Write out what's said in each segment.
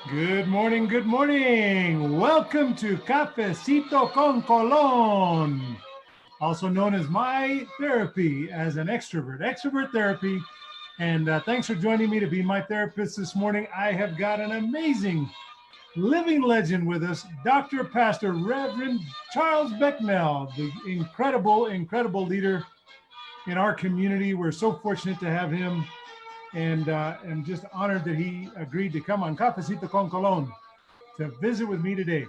Good morning, good morning. Welcome to Cafecito con Colon, also known as my therapy as an extrovert therapy. And thanks for joining me to be my therapist this morning. I have got an amazing living legend with us, Dr. Pastor Reverend Charles Becknell, the incredible leader in our community. We're so fortunate to have him, and I'm just honored that he agreed to come on Cafecito con Colon to visit with me today.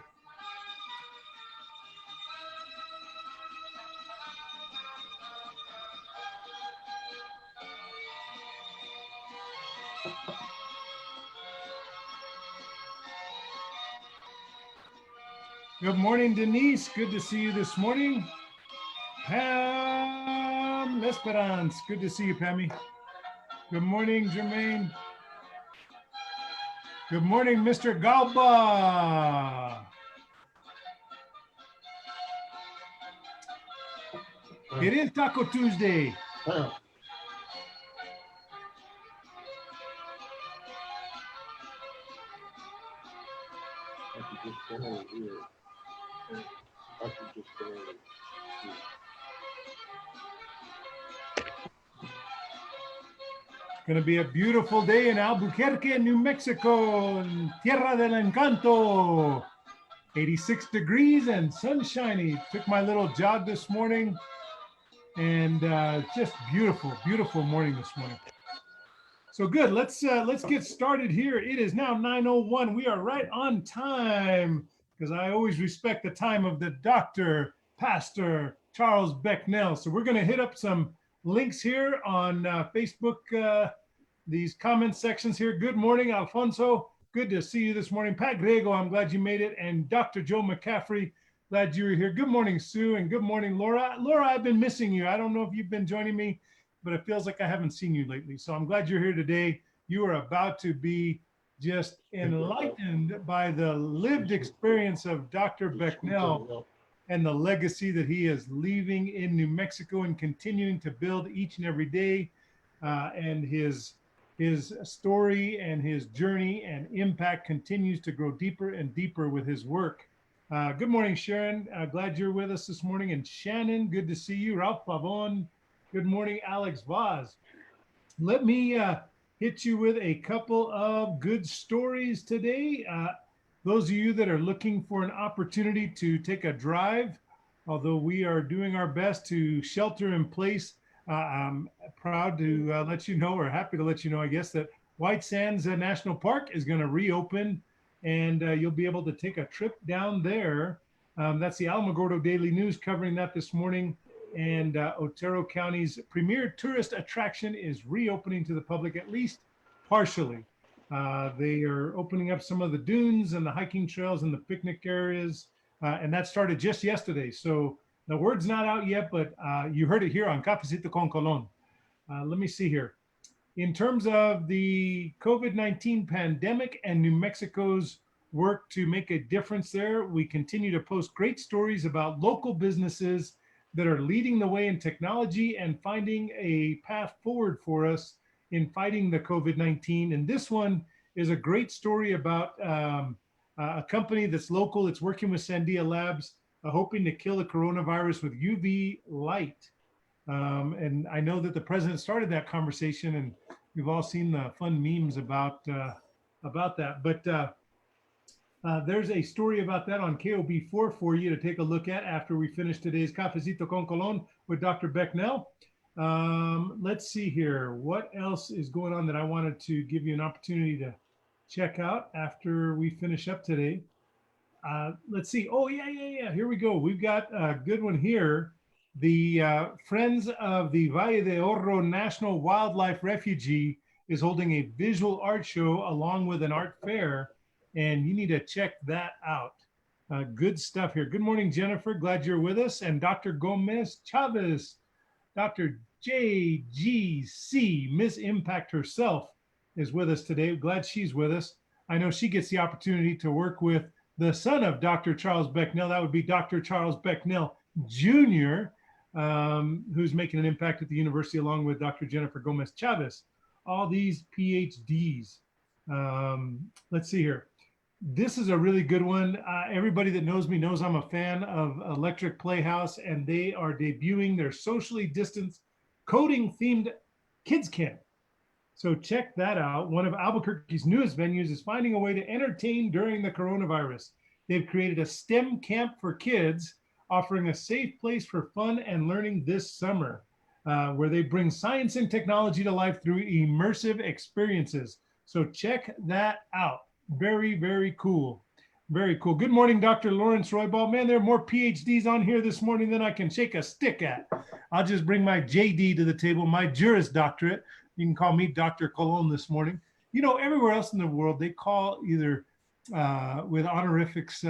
Good morning, Denise. Good to see you this morning. Pam Lesperance. Good to see you, Pammy. Good morning, Jermaine. Good morning, Mr. Galba. It is Taco Tuesday. Going to be a beautiful day in Albuquerque, New Mexico, Tierra del Encanto. 86 degrees and sunshiny. Took my little jog this morning, and just beautiful morning this morning. So good. Let's get started here. It is now 9:01. We are right on time because I always respect the time of the Dr. Pastor Charles Becknell. So we're going to hit up some links here on Facebook, these comment sections here. Good morning, Alfonso. Good to see you this morning. Pat Grego, I'm glad you made it. And Dr. Joe McCaffrey, glad you were here. Good morning, Sue, and good morning, Laura. Laura, I've been missing you. I don't know if you've been joining me, but it feels like I haven't seen you lately. So I'm glad you're here today. You are about to be just enlightened by the lived experience of Dr. Becknell and the legacy that he is leaving in New Mexico and continuing to build each and every day, and his story and his journey and impact continues to grow deeper and deeper with his work. Good morning, Sharon. Glad you're with us this morning. And Shannon, good to see you. Ralph Pavon, good morning. Alex Vaz. Let me hit you with a couple of good stories today. Those of you that are looking for an opportunity to take a drive, although we are doing our best to shelter in place, I'm proud to let you know, or happy to let you know, I guess, that White Sands National Park is going to reopen, and you'll be able to take a trip down there. That's the Alamogordo Daily News covering that this morning. And Otero County's premier tourist attraction is reopening to the public, at least partially. They are opening up some of the dunes and the hiking trails and the picnic areas, and that started just yesterday. So the word's not out yet, but you heard it here on Cafecito con Colon. Let me see here. In terms of the COVID-19 pandemic and New Mexico's work to make a difference there, we continue to post great stories about local businesses that are leading the way in technology and finding a path forward for us in fighting the COVID-19. And this one is a great story about a company that's local. It's working with Sandia Labs, hoping to kill the coronavirus with UV light. And I know that the president started that conversation, and we've all seen the fun memes about that. But there's a story about that on KOB4 for you to take a look at after we finish today's Cafecito con Colon with Dr. Becknell. Let's see here. What else is going on that I wanted to give you an opportunity to check out after we finish up today? Let's see. Oh, yeah. Here we go. We've got a good one here. The Friends of the Valle de Oro National Wildlife Refuge is holding a visual art show along with an art fair, and you need to check that out. Good stuff here. Good morning, Jennifer. Glad you're with us. And Dr. Gomez Chavez, Dr. JGC, Miss Impact herself, is with us today. Glad she's with us. I know she gets the opportunity to work with the son of Dr. Charles Becknell. That would be Dr. Charles Becknell Jr., who's making an impact at the university along with Dr. Jennifer Gomez Chavez. All these PhDs. Let's see here. This is a really good one. Everybody that knows me knows I'm a fan of Electric Playhouse, and they are debuting their socially distanced coding themed kids camp. So check that out. One of Albuquerque's newest venues is finding a way to entertain during the coronavirus. They've created a STEM camp for kids, offering a safe place for fun and learning this summer, where they bring science and technology to life through immersive experiences. So check that out. Very, very cool. Very cool. Good morning, Dr. Lawrence Roybal. Man, there are more PhDs on here this morning than I can shake a stick at. I'll just bring my JD to the table, my Juris Doctorate. You can call me Dr. Colon this morning. You know, everywhere else in the world, they call either with honorifics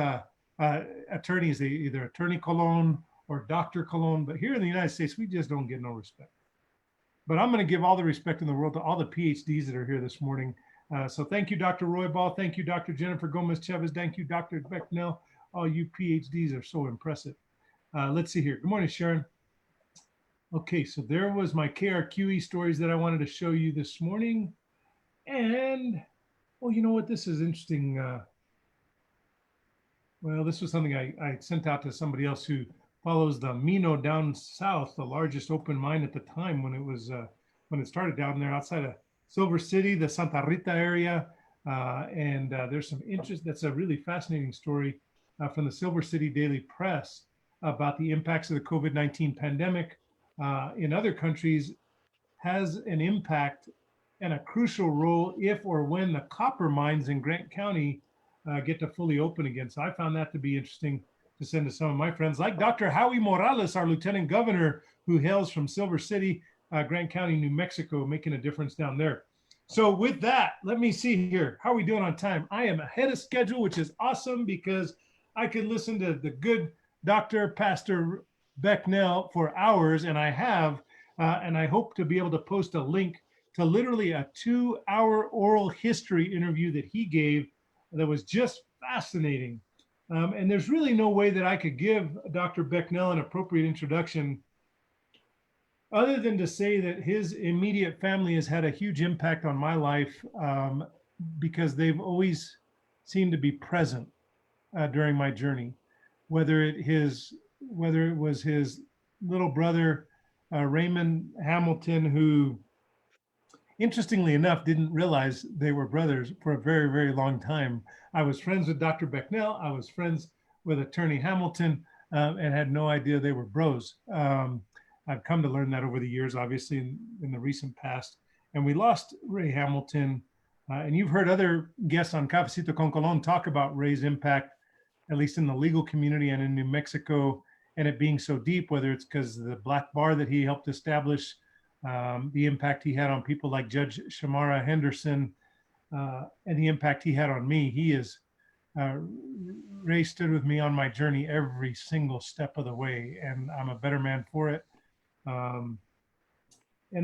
attorneys, they either Attorney Colon or Dr. Colon. But here in the United States, we just don't get no respect. But I'm going to give all the respect in the world to all the PhDs that are here this morning. So thank you, Dr. Roybal. Thank you, Dr. Jennifer Gomez Chavez. Thank you, Dr. Becknell. All you PhDs are so impressive. Let's see here. Good morning, Sharon. Okay, so there was my KRQE stories that I wanted to show you this morning. And, well, you know what? This is interesting. Well, this was something I sent out to somebody else who follows the Mino down south, the largest open mine at the time when it started down there outside of Silver City, the Santa Rita area. And there's some interest. That's a really fascinating story from the Silver City Daily Press about the impacts of the COVID-19 pandemic in other countries has an impact and a crucial role if or when the copper mines in Grant County get to fully open again. So I found that to be interesting to send to some of my friends, like Dr. Howie Morales, our lieutenant governor, who hails from Silver City, Grant County, New Mexico, making a difference down there. So with that, let me see here. How are we doing on time? I am ahead of schedule, which is awesome because I could listen to the good Dr. Pastor Becknell for hours, and I have, and I hope to be able to post a link to literally a 2-hour oral history interview that he gave that was just fascinating. And there's really no way that I could give Dr. Becknell an appropriate introduction other than to say that his immediate family has had a huge impact on my life because they've always seemed to be present during my journey, whether it was his little brother, Raymond Hamilton, who interestingly enough didn't realize they were brothers for a very, very long time. I was friends with Dr. Becknell. I was friends with Attorney Hamilton and had no idea they were bros. I've come to learn that over the years, obviously in the recent past. And we lost Ray Hamilton. And you've heard other guests on Cafecito con Colon talk about Ray's impact, at least in the legal community and in New Mexico, and it being so deep, whether it's because of the black bar that he helped establish, the impact he had on people like Judge Shamara Henderson, and the impact he had on me. He is, Ray stood with me on my journey every single step of the way, and I'm a better man for it. And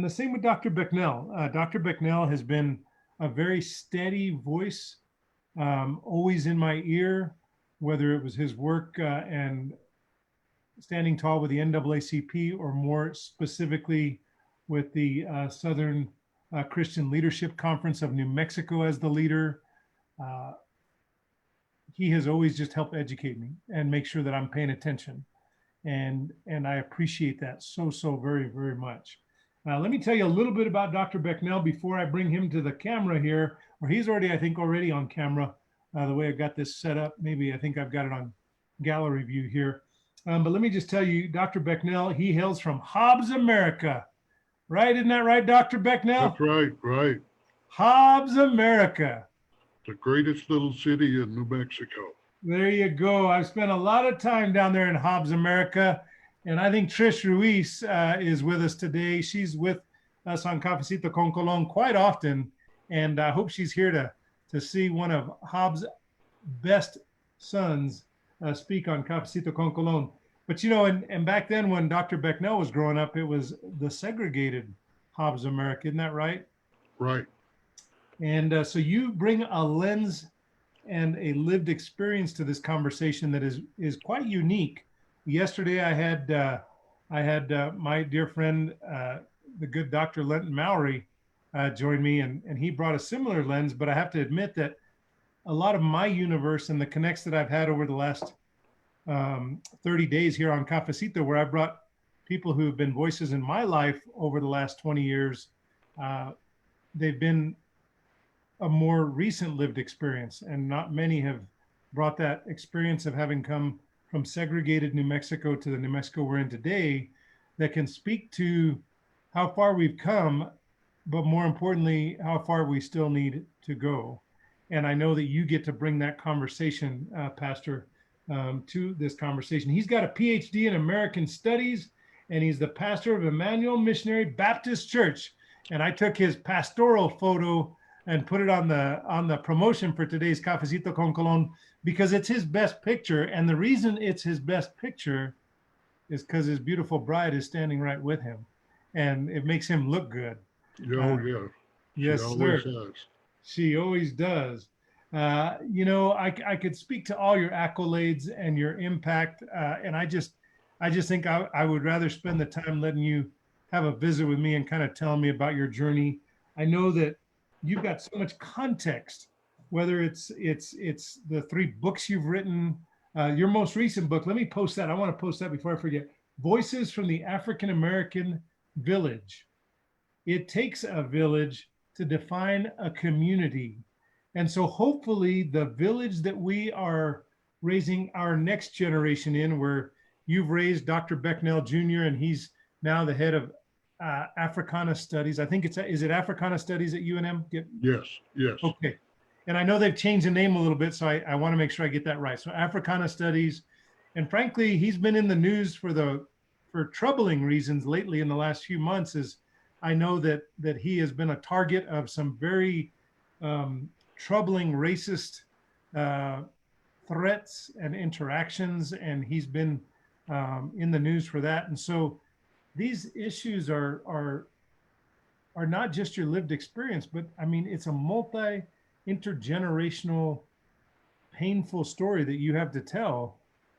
the same with Dr. Becknell. Dr. Becknell has been a very steady voice, always in my ear, whether it was his work and standing tall with the NAACP or more specifically with the Southern Christian Leadership Conference of New Mexico as the leader. He has always just helped educate me and make sure that I'm paying attention. And I appreciate that so very, very much. Let me tell you a little bit about Dr. Becknell before I bring him to the camera here, or he's already, I think, already on camera. The way I've got this set up, maybe I think I've got it on gallery view here. But let me just tell you, Dr. Becknell, he hails from Hobbs, America. Right? Isn't that right, Dr. Becknell? That's right, right. Hobbs, America. The greatest little city in New Mexico. There you go. I've spent a lot of time down there in Hobbs, America. And I think Trish Ruiz is with us today. She's with us on Cafecito con Colon quite often. And I hope she's here to see one of Hobbs' best sons speak on Cafecito con Colon. But, you know, and back then when Dr. Becknell was growing up, it was the segregated Hobbs, America. Isn't that right? Right. And so you bring a lens and a lived experience to this conversation that is quite unique. Yesterday, I had my dear friend, the good Dr. Lenton Mowry, join me, and he brought a similar lens. But I have to admit that a lot of my universe and the connects that I've had over the last 30 days here on Cafecito, where I brought people who have been voices in my life over the last 20 years. They've been a more recent lived experience, and not many have brought that experience of having come from segregated New Mexico to the New Mexico we're in today, that can speak to how far we've come, but more importantly, how far we still need to go. And I know that you get to bring that conversation, Pastor, to this conversation. He's got a PhD in American Studies, and he's the pastor of Emmanuel Missionary Baptist Church. And I took his pastoral photo and put it on the promotion for today's Cafecito con Colon, because it's his best picture. And the reason it's his best picture is because his beautiful bride is standing right with him, and it makes him look good. Oh, yeah. Yes, She always sir. has. She always does. I could speak to all your accolades and your impact, and I just think I would rather spend the time letting you have a visit with me and kind of telling me about your journey. I know that you've got so much context, whether it's the 3 books you've written, your most recent book. Let me post that. I want to post that before I forget. Voices from the African American Village. It takes a village to define a community. And so hopefully the village that we are raising our next generation in, where you've raised Dr. Becknell Jr., and he's now the head of Africana Studies. I think is it Africana Studies at UNM? Yes, yes. Okay. And I know they've changed the name a little bit, so I want to make sure I get that right. So Africana Studies, and frankly, he's been in the news for troubling reasons lately in the last few months. Is I know that he has been a target of some very troubling racist threats and interactions, and he's been in the news for that. And so these issues are not just your lived experience, but I mean, it's a intergenerational, painful story that you have to tell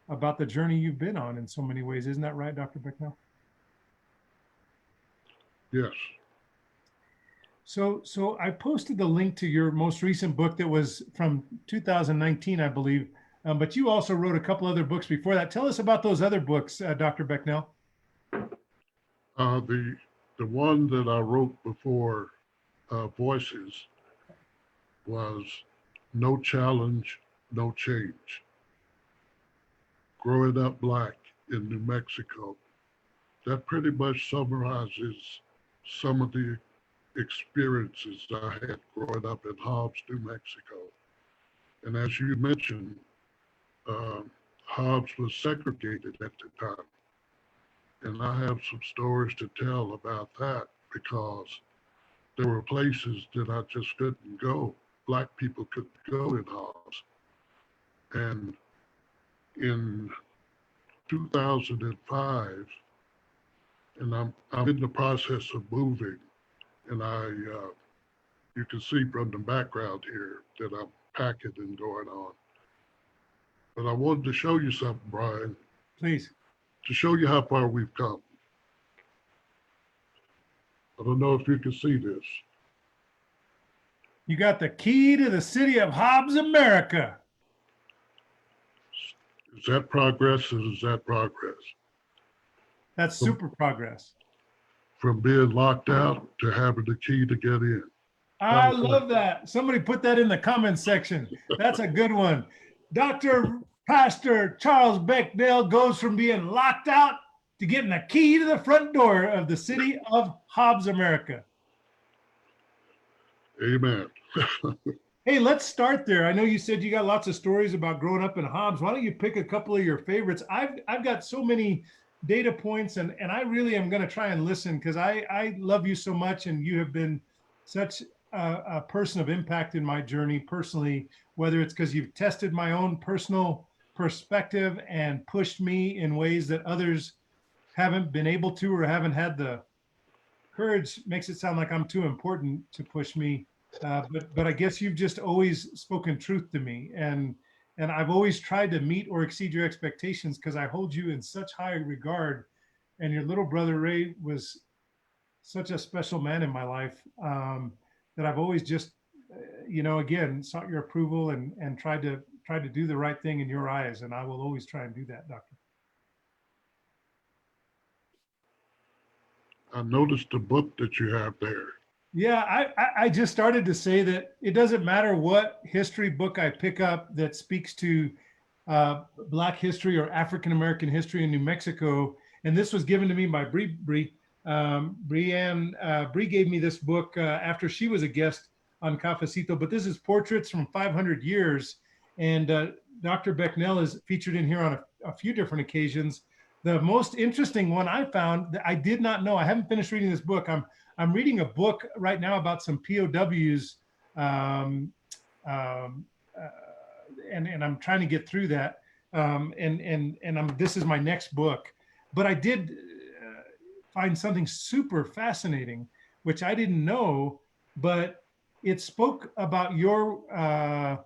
about the journey you've been on in so many ways. Isn't that right, Dr. Becknell? Yes. So I posted the link to your most recent book that was from 2019, I believe. But you also wrote a couple other books before that. Tell us about those other books, Dr. Becknell. The one that I wrote before Voices was No Challenge, No Change. Growing up Black in New Mexico. That pretty much summarizes some of the experiences I had growing up in Hobbs, New Mexico. And as you mentioned, Hobbs was segregated at the time. And I have some stories to tell about that, because there were places that I just couldn't go. Black people couldn't go in Hobbs. And in 2005, and I'm in the process of moving, and you can see from the background here that I'm packing and going on. But I wanted to show you something, Brian. Please. To show you how far we've come. I don't know if you can see this. You got the key to the city of Hobbs, America. Is that progress, or is that progress? That's super progress. From being locked out to having the key to get in. I love that. Somebody put that in the comments section. That's a good one. Dr. Pastor Charles Becknell goes from being locked out to getting a key to the front door of the city of Hobbs, America. Amen. Hey, let's start there. I know you said you got lots of stories about growing up in Hobbs. Why don't you pick a couple of your favorites? I've got so many data points, and I really am going to try and listen, because I love you so much, and you have been such a person of impact in my journey personally, whether it's because you've tested my own personal perspective and pushed me in ways that others haven't been able to, or haven't had the courage. Makes it sound like I'm too important to push me. But I guess you've just always spoken truth to me, and I've always tried to meet or exceed your expectations, because I hold you in such high regard. And your little brother Ray was such a special man in my life, that I've always just you know, again, sought your approval and tried to do the right thing in your eyes. And I will always try and do that, Doctor. I noticed the book that you have there. Yeah, I just started to say that it doesn't matter what history book I pick up that speaks to Black history or African American history in New Mexico. And this was given to me by Bree. Brianne Bree gave me this book after she was a guest on Cafecito. But this is portraits from 500 years, and Dr. Becknell is featured in here on a few different occasions. The most interesting one I found that I did not know. I haven't finished reading this book. I'm reading a book right now about some POWs, and I'm trying to get through that. This is my next book. But I did find something super fascinating, which I didn't know, but it spoke about your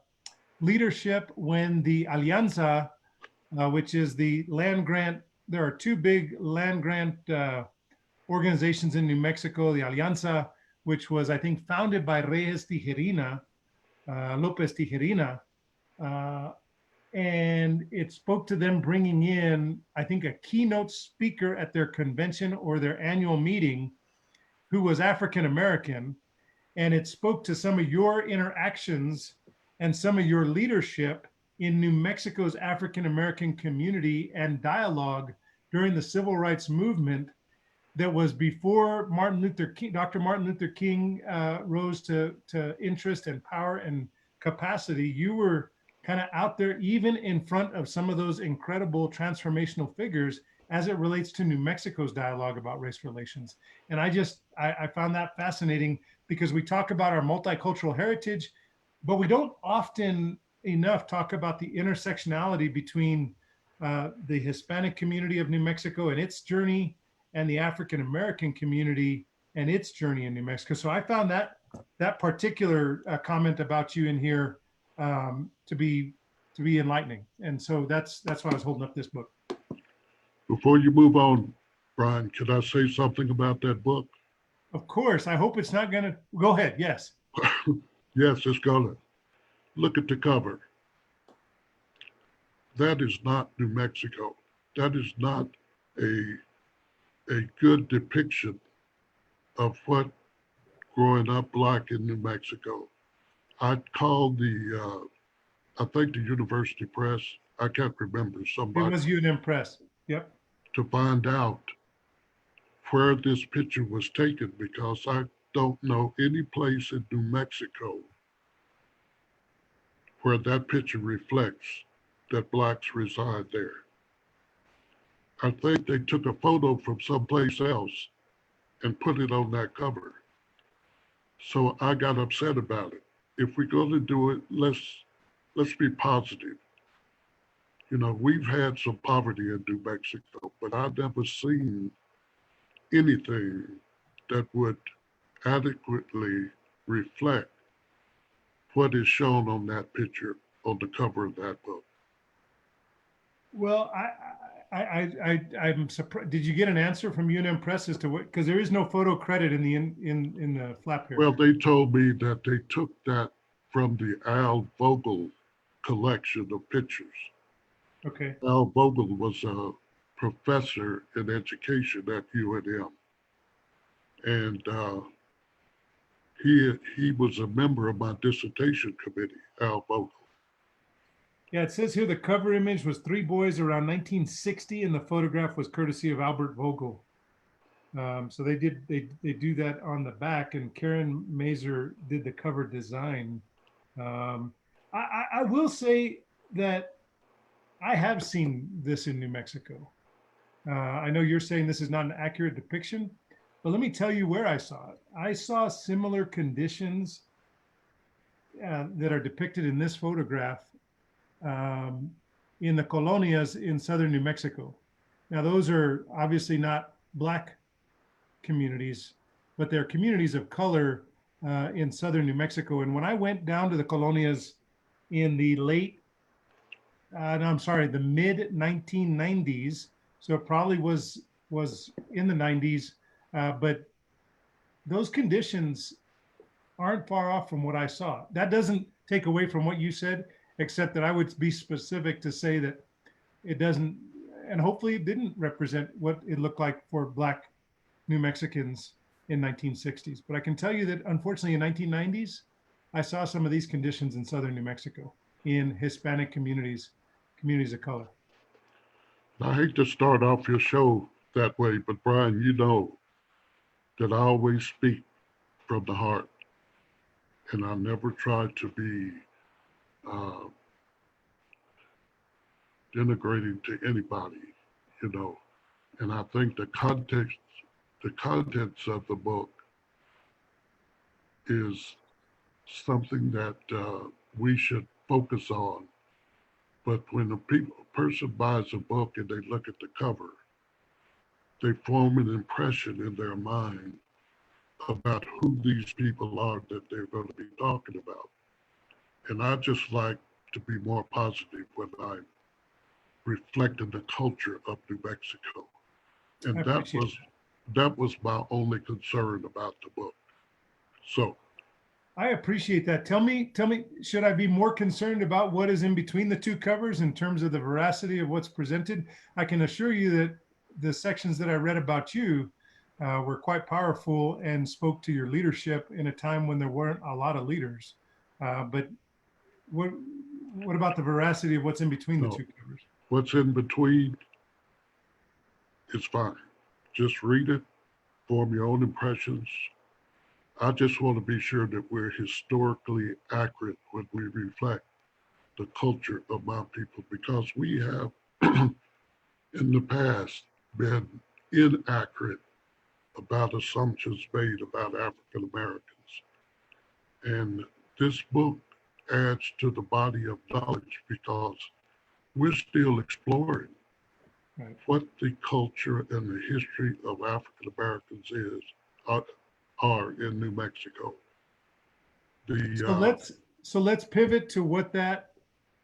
leadership when the Alianza, which is the land grant. There are two big land grant organizations in New Mexico, the Alianza, which was, I think, founded by Reyes Tijerina, Lopez Tijerina, and it spoke to them bringing in, I think, a keynote speaker at their convention or their annual meeting who was African American. And it spoke to some of your interactions and some of your leadership in New Mexico's African American community and dialogue during the civil rights movement that was before Martin Luther King, Dr. Martin Luther King rose to interest and power and capacity. You were kind of out there, even in front of some of those incredible transformational figures as it relates to New Mexico's dialogue about race relations. And I found that fascinating because we talk about our multicultural heritage, but we don't often enough talk about the intersectionality between the Hispanic community of New Mexico and its journey and the African American community and its journey in New Mexico. So I found that particular comment about you in here to be enlightening, and so that's why I was holding up this book. Before you move on, Brian, could I say something about that book? Of course. I hope it's not gonna go ahead. Yes. Yes, it's gonna. Look at the cover. That is not New Mexico. That is not a good depiction of what growing up Black in New Mexico. I called I think the University Press, I can't remember, somebody. It was UNM Press. Yep. To find out where this picture was taken, because I don't know any place in New Mexico where that picture reflects that Blacks reside there. I think they took a photo from someplace else and put it on that cover. So I got upset about it. If we're going to do it, let's be positive. You know, we've had some poverty in New Mexico, but I've never seen anything that would adequately reflect what is shown on that picture on the cover of that book. Well, I'm surprised. Did you get an answer from UNM Press as to what? Because there is no photo credit in the flap here. Well, they told me that they took that from the Al Vogel collection of pictures. Okay. Al Vogel was a professor in education at UNM, and he was a member of my dissertation committee, Al Vogel. Yeah, it says here the cover image was three boys around 1960, and the photograph was courtesy of Albert Vogel. So they do that on the back, and Karen Mazer did the cover design. I will say that I have seen this in New Mexico. I know you're saying this is not an accurate depiction, but let me tell you where I saw it. I saw similar conditions that are depicted in this photograph in the colonias in southern New Mexico. Now, those are obviously not Black communities, but they're communities of color in southern New Mexico. And when I went down to the colonias in the the mid 1990s, so it probably was in the 90s, but those conditions aren't far off from what I saw. That doesn't take away from what you said, except that I would be specific to say that it doesn't, and hopefully it didn't represent what it looked like for Black New Mexicans in 1960s. But I can tell you that unfortunately in 1990s, I saw some of these conditions in southern New Mexico in Hispanic communities, communities of color. I hate to start off your show that way, but Brian, you know that I always speak from the heart, and I never try to be uh, denigrating to anybody, you know. And I think the contents of the book is something that we should focus on. But when a person buys a book and they look at the cover, they form an impression in their mind about who these people are that they're going to be talking about. And I just like to be more positive when I reflect on the culture of New Mexico. And that was my only concern about the book. So I appreciate that. Tell me, should I be more concerned about what is in between the two covers in terms of the veracity of what's presented? I can assure you that the sections that I read about you were quite powerful and spoke to your leadership in a time when there weren't a lot of leaders. But what about the veracity of what's in between the two covers? What's in between is fine. Just read it, form your own impressions. I just want to be sure that we're historically accurate when we reflect the culture of my people, because we have in the past been inaccurate about assumptions made about African Americans. And this book adds to the body of knowledge because we're still exploring what the culture and the history of African Americans are in New Mexico. So let's pivot to what that,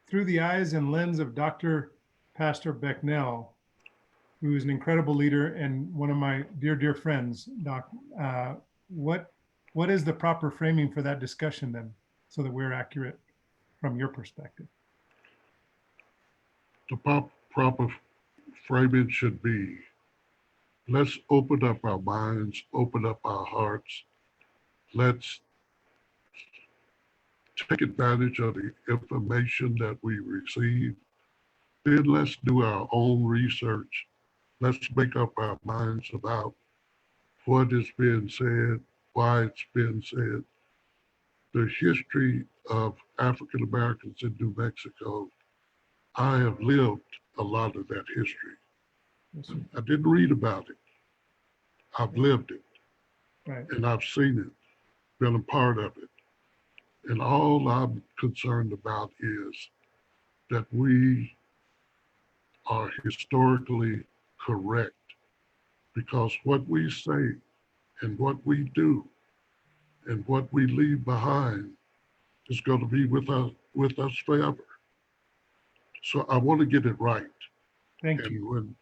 through the eyes and lens of Dr. Pastor Becknell, who is an incredible leader and one of my dear friends, Doc. What is the proper framing for that discussion then, so that we're accurate from your perspective? The proper framing should be, let's open up our minds, open up our hearts. Let's take advantage of the information that we receive. Then let's do our own research. Let's make up our minds about what is being said, why it's being said. The history of African Americans in New Mexico, I have lived a lot of that history. Yes, I didn't read about it. I've lived it. right. And I've seen it, been a part of it. And all I'm concerned about is that we are historically correct, because what we say and what we do and what we leave behind is going to be with us forever. So I want to get it right. Thank and you. When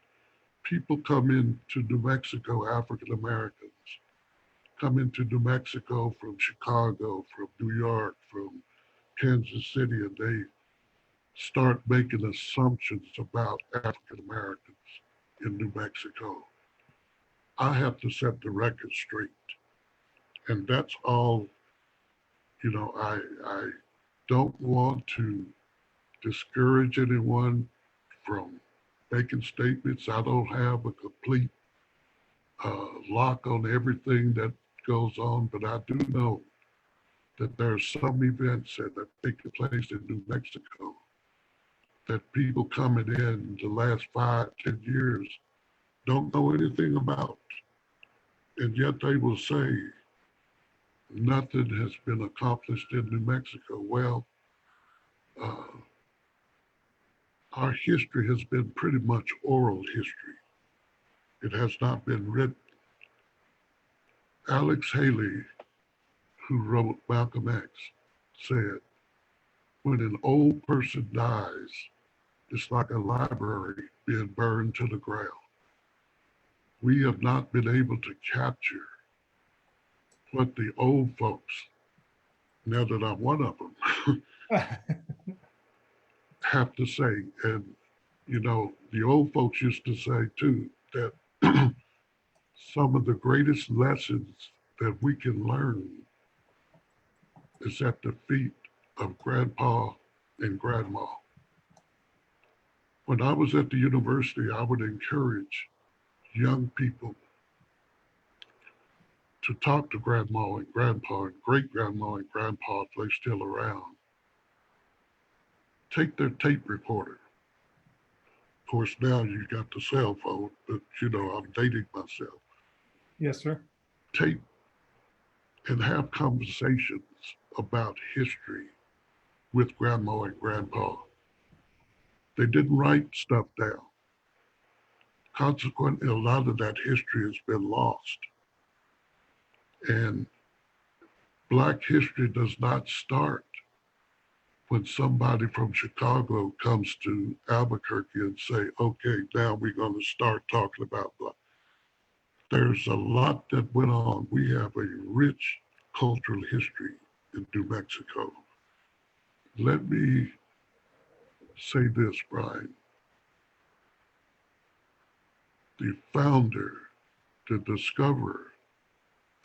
people come into New Mexico, African Americans come into New Mexico from Chicago, from New York, from Kansas City, and they start making assumptions about African Americans in New Mexico, I have to set the record straight. And that's all, I don't want to discourage anyone from making statements. I don't have a complete lock on everything that goes on, but I do know that there are some events that have taken place in New Mexico that people coming in the last 5, 10 years don't know anything about. And yet they will say nothing has been accomplished in New Mexico. Well, our history has been pretty much oral history. It has not been written. Alex Haley, who wrote Malcolm X, said, when an old person dies, it's like a library being burned to the ground. We have not been able to capture what the old folks now that I'm one of them, have to say, and you know, the old folks used to say too, that some of the greatest lessons that we can learn is at the feet of grandpa and grandma. When I was at the university, I would encourage young people to talk to grandma and grandpa and great grandma and grandpa if they're still around. Take their tape recorder. Of course, now you got the cell phone, but you know, I'm dating myself. Yes, sir. Tape and have conversations about history with grandma and grandpa. They didn't write stuff down. Consequently, a lot of that history has been lost. And Black history does not start when somebody from Chicago comes to Albuquerque and say, okay, now we're going to start talking about Black. There's a lot that went on. We have a rich cultural history in New Mexico. Let me say this, Brian. The founder, the discoverer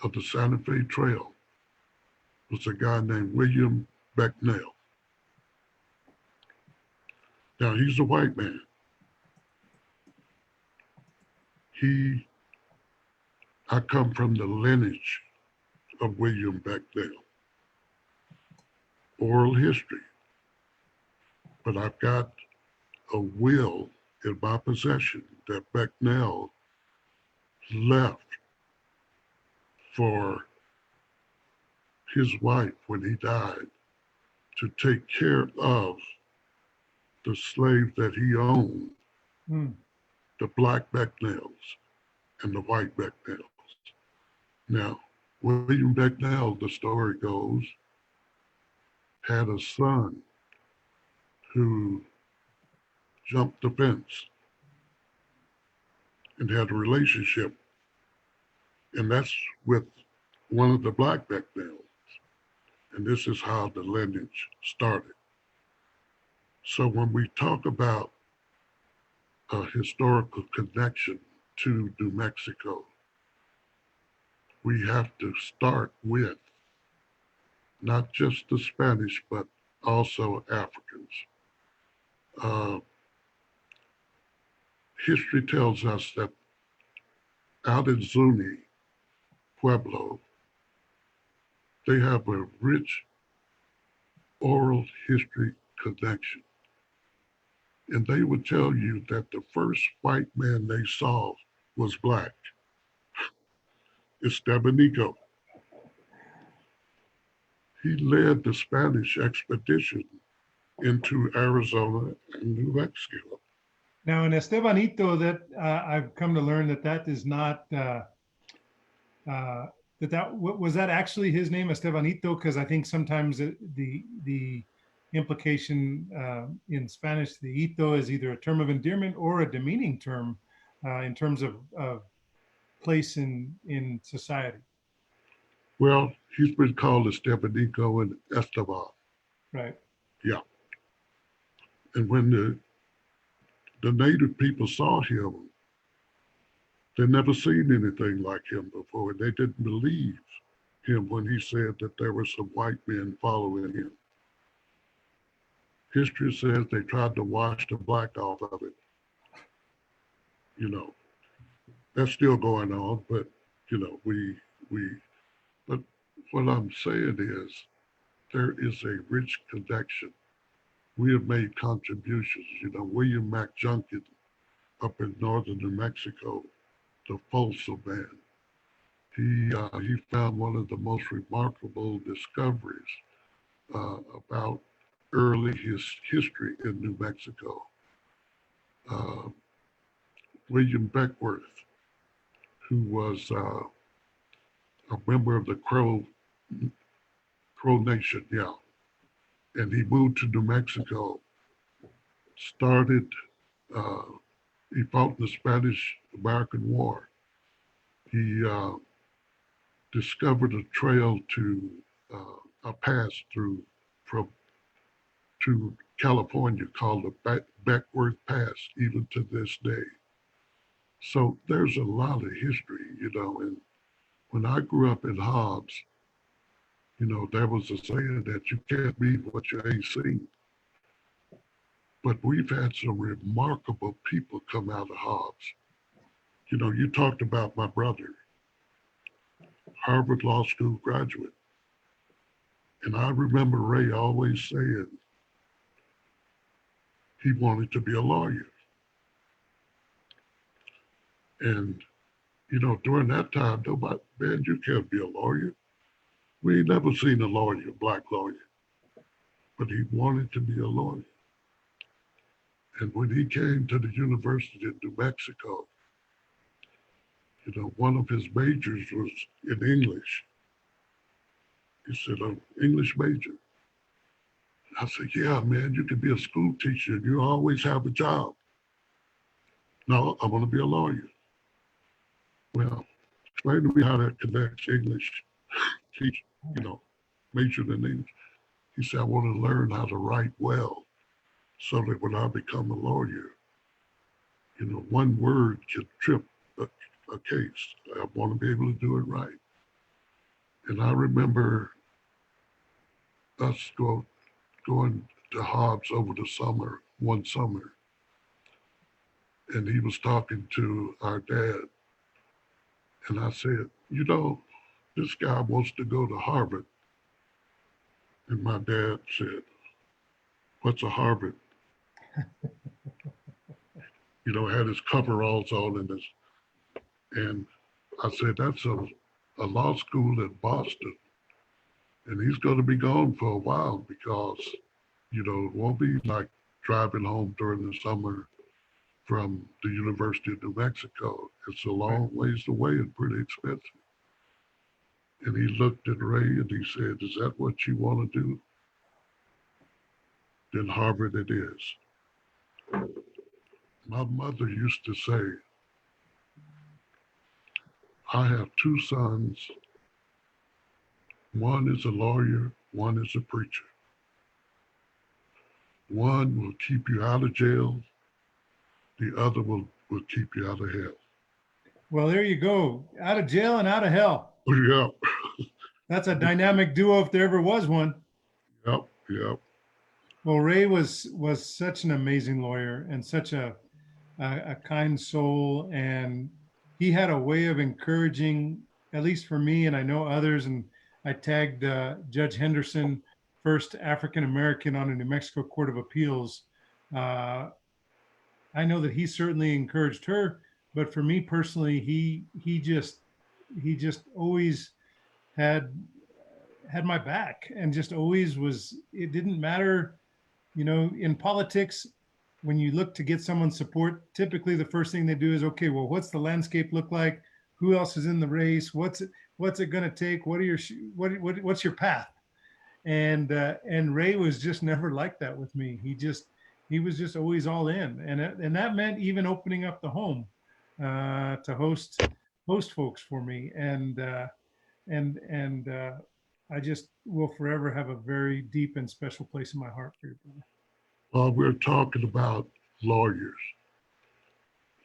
of the Santa Fe Trail was a guy named William Becknell. Now, he's a white man. I come from the lineage of William Becknell. Oral history. But I've got a will in my possession that Becknell left for his wife when he died to take care of the slave that he owned, the Black Becknells and the white Becknells. Now, William Becknell, the story goes, had a son who jumped the fence and had a relationship, and that's with one of the Black Becknells. And this is how the lineage started. So when we talk about a historical connection to New Mexico, we have to start with not just the Spanish, but also Africans. History tells us that out in Zuni, Pueblo, they have a rich oral history connection. And they would tell you that the first white man they saw was Black, Estebanico. He led the Spanish expedition into Arizona and New Mexico. Now, in Estebanito, that I've come to learn that is not was that actually his name, Estebanito? Because I think sometimes the implication in Spanish, the ito is either a term of endearment or a demeaning term in terms of place in society. Well, he's been called Estebanico and Esteban. Right. Yeah. And when the native people saw him, they'd never seen anything like him before, and they didn't believe him when he said that there were some white men following him. History says they tried to wash the Black off of it. You know, that's still going on, but you know, but what I'm saying is there is a rich connection. We have made contributions. You know, William Mac Junkin up in northern New Mexico, the Folsom man, he found one of the most remarkable discoveries about early history in New Mexico. William Beckworth, who was a member of the Crow Nation, yeah. And he moved to New Mexico, he fought in the Spanish-American War. He discovered a trail to a pass through from to California called the Beckworth Pass, even to this day. So there's a lot of history, you know. And when I grew up in Hobbs, you know, there was a saying that you can't beat what you ain't seen. But we've had some remarkable people come out of Hobbs. You know, you talked about my brother, Harvard Law School graduate. And I remember Ray always saying he wanted to be a lawyer. And, you know, during that time, nobody, man, you can't be a lawyer. We ain't never seen a lawyer, a black lawyer, but he wanted to be a lawyer. And when he came to the University of New Mexico, you know, one of his majors was in English. He said, "I'm English major." I said, "Yeah, man, you can be a school teacher and you always have a job." "No, I want to be a lawyer." "Well, explain to me how that connects English, teach, you know, majored in English." He said, "I want to learn how to write well so that when I become a lawyer, you know, one word can trip a case. I want to be able to do it right." And I remember us going to Hobbs over the summer, one summer, and he was talking to our dad. And I said, "You know, this guy wants to go to Harvard." And my dad said, "What's a Harvard?" You know, had his coveralls on and I said, "That's a law school in Boston. And he's going to be gone for a while because, you know, it won't be like driving home during the summer from the University of New Mexico. It's a long ways away and pretty expensive." And he looked at Ray and he said, "Is that what you want to do? Then Harvard it is." My mother used to say, "I have two sons. One is a lawyer, one is a preacher. One will keep you out of jail, the other will keep you out of hell." Well, there you go. Out of jail and out of hell. Yep, That's a dynamic duo if there ever was one. yep. Well, Ray was such an amazing lawyer and such a kind soul, and he had a way of encouraging, at least for me, and I know others. And I tagged Judge Henderson, first African American on a New Mexico Court of Appeals. I know that he certainly encouraged her, but for me personally, he just always had my back, and just always was. It didn't matter, you know, in politics, when you look to get someone's support, typically the first thing they do is, okay, well, what's the landscape look like? Who else is in the race? What's it going to take? What are your what's your path? And Ray was just never like that with me. He was just always all in, and that meant even opening up the home to host folks for me, and I just will forever have a very deep and special place in my heart for your brother. While we're talking about lawyers,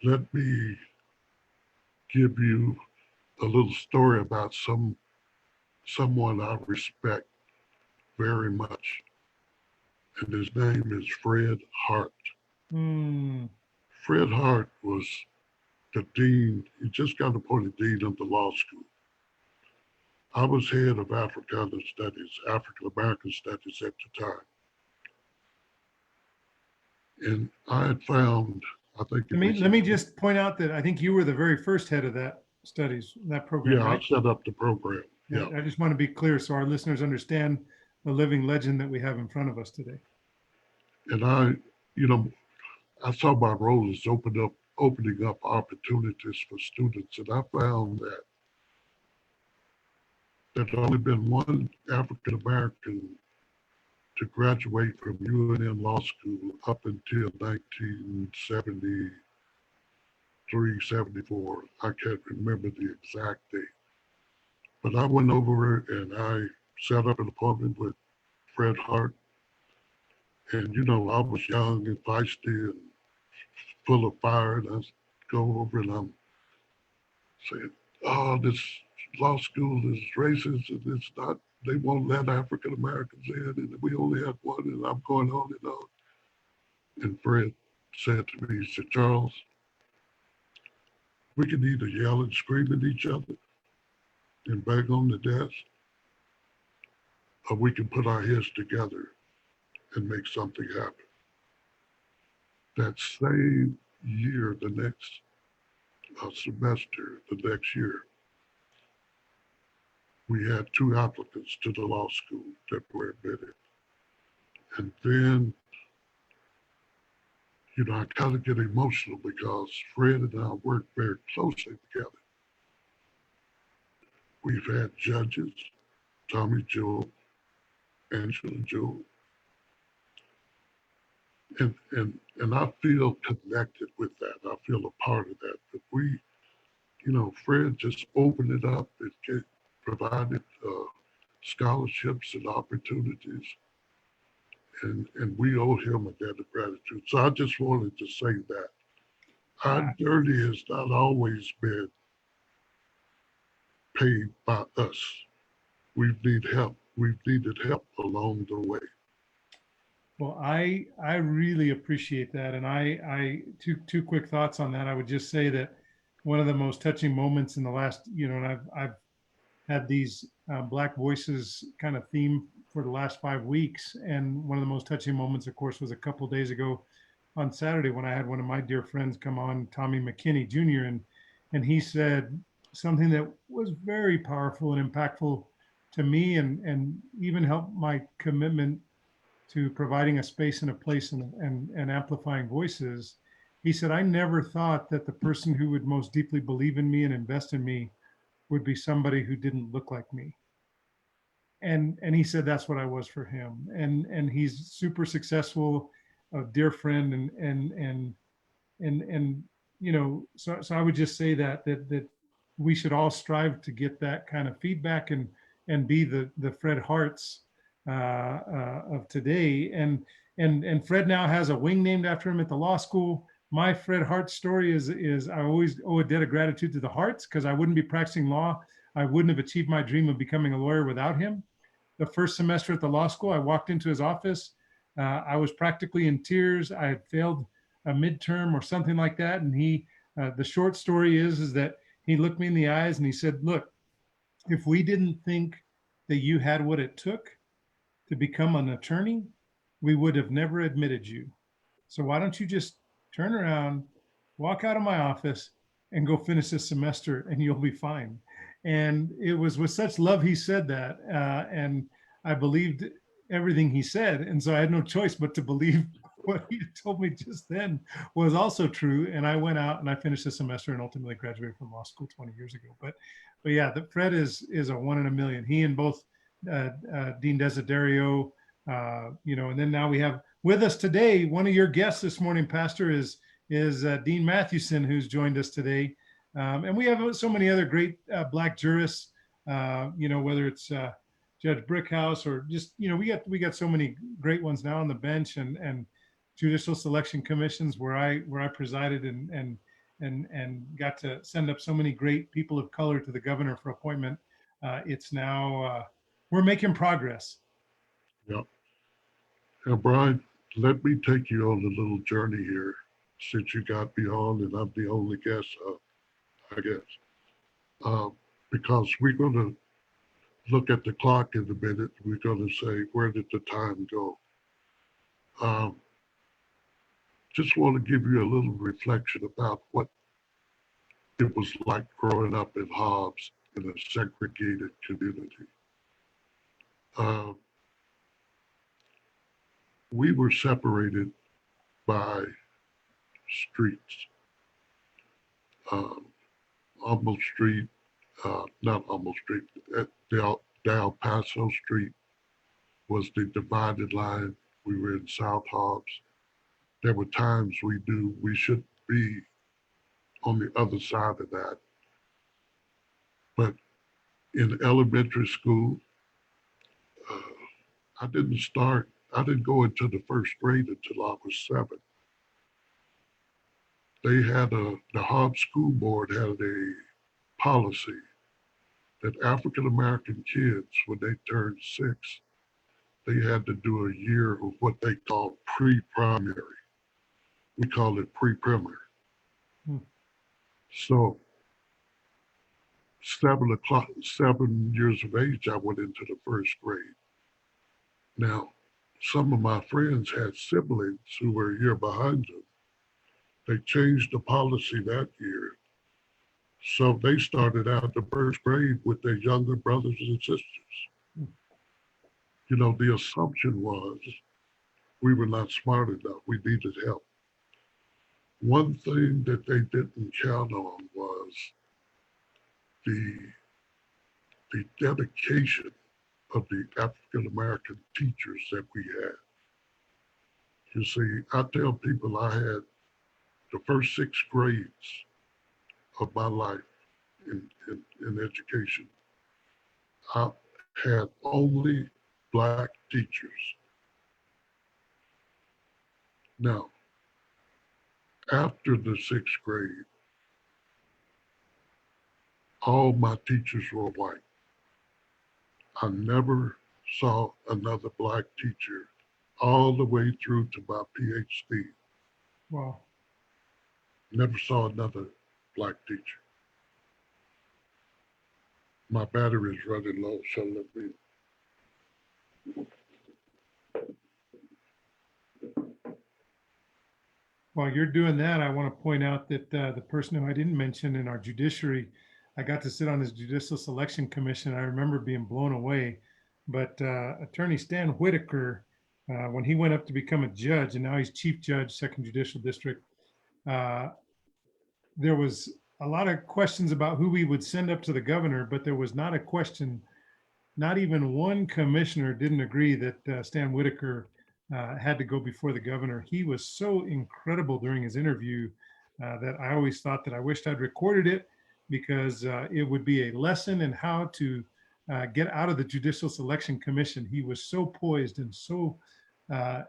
let me give you a little story about someone I respect very much. And his name is Fred Hart. Mm. Fred Hart was the dean. He just got appointed dean of the law school. I was head of African American studies at the time. And I had found, I think Let me just point out that I think you were the very first head of that program. Yeah, right? I set up the program. Yeah. I just want to be clear so our listeners understand the living legend that we have in front of us today. And I saw my role as opening up opportunities for students. And I found that there'd only been one African American to graduate from UNM Law School up until 1973, 74. I can't remember the exact date. But I went over and I set up an appointment with Fred Hart. And, you know, I was young and feisty and full of fire. And I go over and I'm saying, oh, this law school is racist and it's not, they won't let African Americans in and we only have one and I'm going on and on. And Fred said to me, he said, Charles, we can either yell and scream at each other and bang on the desk, or we can put our heads together and make something happen. That same year, the next semester, the next year, we had 2 applicants to the law school that were admitted. And then, you know, I kind of get emotional because Fred and I worked very closely together. We've had judges, Tommy Jewell, Angela Jewell, and I feel connected with that. I feel a part of that. But we, you know, Fred just opened it up. It provided scholarships and opportunities. And we owe him a debt of gratitude. So I just wanted to say that our journey has not always been paid by us. We've needed help. We've needed help along the way. Well, I really appreciate that, and I two quick thoughts on that. I would just say that one of the most touching moments in the last, you know, and I've had these Black Voices kind of theme for the last 5 weeks, and one of the most touching moments, of course, was a couple of days ago on Saturday when I had one of my dear friends come on, Tommy McKinney Jr., and he said something that was very powerful and impactful to me, and even helped my commitment to providing a space and a place and amplifying voices. He said, I never thought that the person who would most deeply believe in me and invest in me would be somebody who didn't look like me. And he said that's what I was for him. And he's super successful, a dear friend, and you know, so I would just say that we should all strive to get that kind of feedback and be the Fred Harts of today. And Fred now has a wing named after him at the law school. My Fred Hart story is I always owe a debt of gratitude to the Harts, because I wouldn't be practicing law. I wouldn't have achieved my dream of becoming a lawyer without him. The first semester at the law school, I walked into his office. I was practically in tears. I had failed a midterm or something like that. And he, the short story is that he looked me in the eyes and he said, look, if we didn't think that you had what it took to become an attorney, we would have never admitted you. So why don't you just turn around, walk out of my office, and go finish this semester, and you'll be fine. And it was with such love he said that, and I believed everything he said, and so I had no choice but to believe what he told me just then was also true. And I went out and I finished the semester and ultimately graduated from law school 20 years ago. But yeah, the Fred is a 1 in a million. He and both Dean Desiderio, you know, and then now we have with us today, one of your guests this morning, Pastor, is Dean Mathewson, who's joined us today. And we have so many other great Black jurists, you know, whether it's Judge Brickhouse or just, you know, we got so many great ones now on the bench, and judicial selection commissions where I presided and got to send up so many great people of color to the governor for appointment. It's now we're making progress. Yep. Now, Brian, let me take you on a little journey here, since you got me on and I'm the only guest, I guess. Because we're going to look at the clock in a minute. We're going to say, where did the time go? Just want to give you a little reflection about what it was like growing up in Hobbs in a segregated community. We were separated by streets. Humboldt Street, not Humboldt Street, the El Paso Street was the divided line. We were in South Hobbs. There were times we knew we should be on the other side of that. But in elementary school, I didn't go into the first grade until I was 7. The Hobbs School Board had a policy that African American kids, when they turned 6, they had to do a year of what they call pre-primary. We call it pre-primary. Hmm. So 7 years of age, I went into the first grade. Now, some of my friends had siblings who were a year behind them. They changed the policy that year. So they started out the first grade with their younger brothers and sisters. You know, the assumption was we were not smart enough. We needed help. One thing that they didn't count on was the, the dedication of the African American teachers that we had. You see, I tell people I had the first 6 grades of my life in education. I had only Black teachers. Now, after the 6th grade, all my teachers were white. I never saw another Black teacher all the way through to my PhD. Wow. Never saw another Black teacher. My battery is running low, so let me. While you're doing that, I want to point out that the person who I didn't mention in our judiciary, I got to sit on his judicial selection commission. I remember being blown away. But Attorney Stan Whitaker, when he went up to become a judge, and now he's chief judge, second judicial district, uh, there was a lot of questions about who we would send up to the governor, but there was not a question, not even one commissioner didn't agree that Stan Whitaker had to go before the governor. He was so incredible during his interview that I always thought that I wished I'd recorded it, because it would be a lesson in how to get out of the Judicial Selection Commission. He was so poised and so, uh,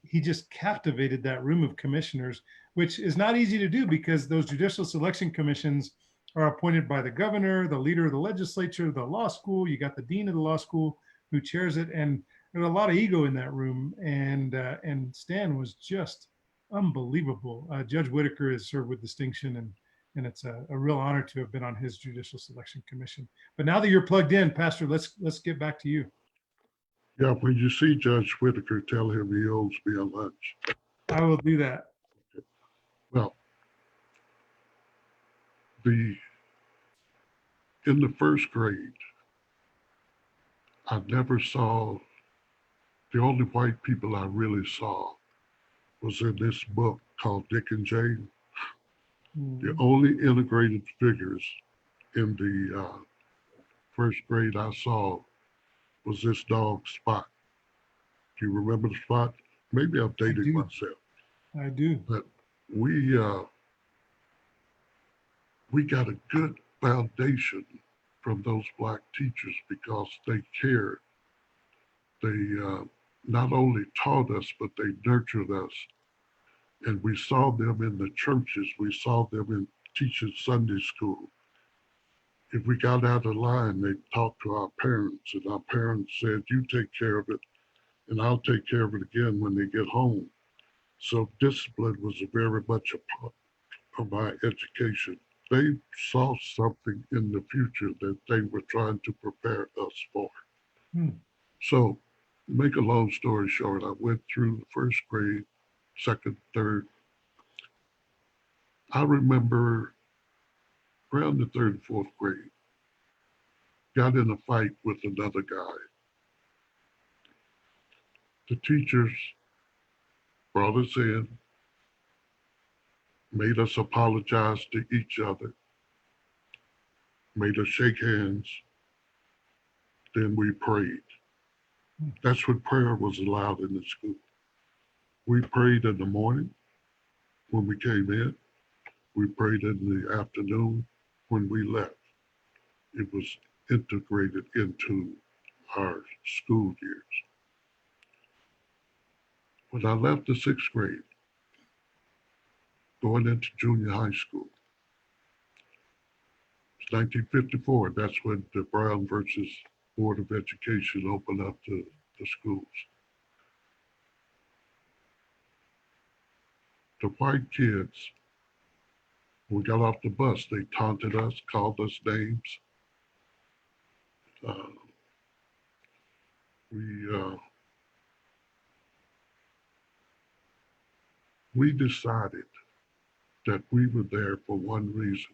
he just captivated that room of commissioners, which is not easy to do because those Judicial Selection Commissions are appointed by the governor, the leader of the legislature, the law school. You got the dean of the law school who chairs it, and there's a lot of ego in that room. And Stan was just unbelievable. Judge Whitaker has served with distinction, and it's a real honor to have been on his Judicial Selection Commission. But now that you're plugged in, Pastor, let's get back to you. Yeah, when you see Judge Whitaker, tell him he owes me a lunch. I will do that. Well, in the first grade, I never saw, the only white people I really saw was in this book called Dick and Jane. The only integrated figures in the first grade I saw was this dog Spot. Do you remember the Spot? Maybe I'm dating myself. I do. But we got a good foundation from those Black teachers because they cared. They not only taught us, but they nurtured us. And we saw them in the churches. We saw them in teaching Sunday school. If we got out of line, they talked to our parents, and our parents said, you take care of it, and I'll take care of it again when they get home. So discipline was very much a part of my education. They saw something in the future that they were trying to prepare us for. So, make a long story short, I went through the first grade, second, third. I remember around the third and fourth grade, got in a fight with another guy. The teachers brought us in, made us apologize to each other, made us shake hands, then we prayed. That's when prayer was allowed in the school. We prayed in the morning when we came in. We prayed in the afternoon when we left. It was integrated into our school years. When I left the 6th grade, going into junior high school, it's 1954. That's when the Brown versus Board of Education opened up the schools. The white kids, when we got off the bus, they taunted us, called us names. Uh, we decided that we were there for one reason.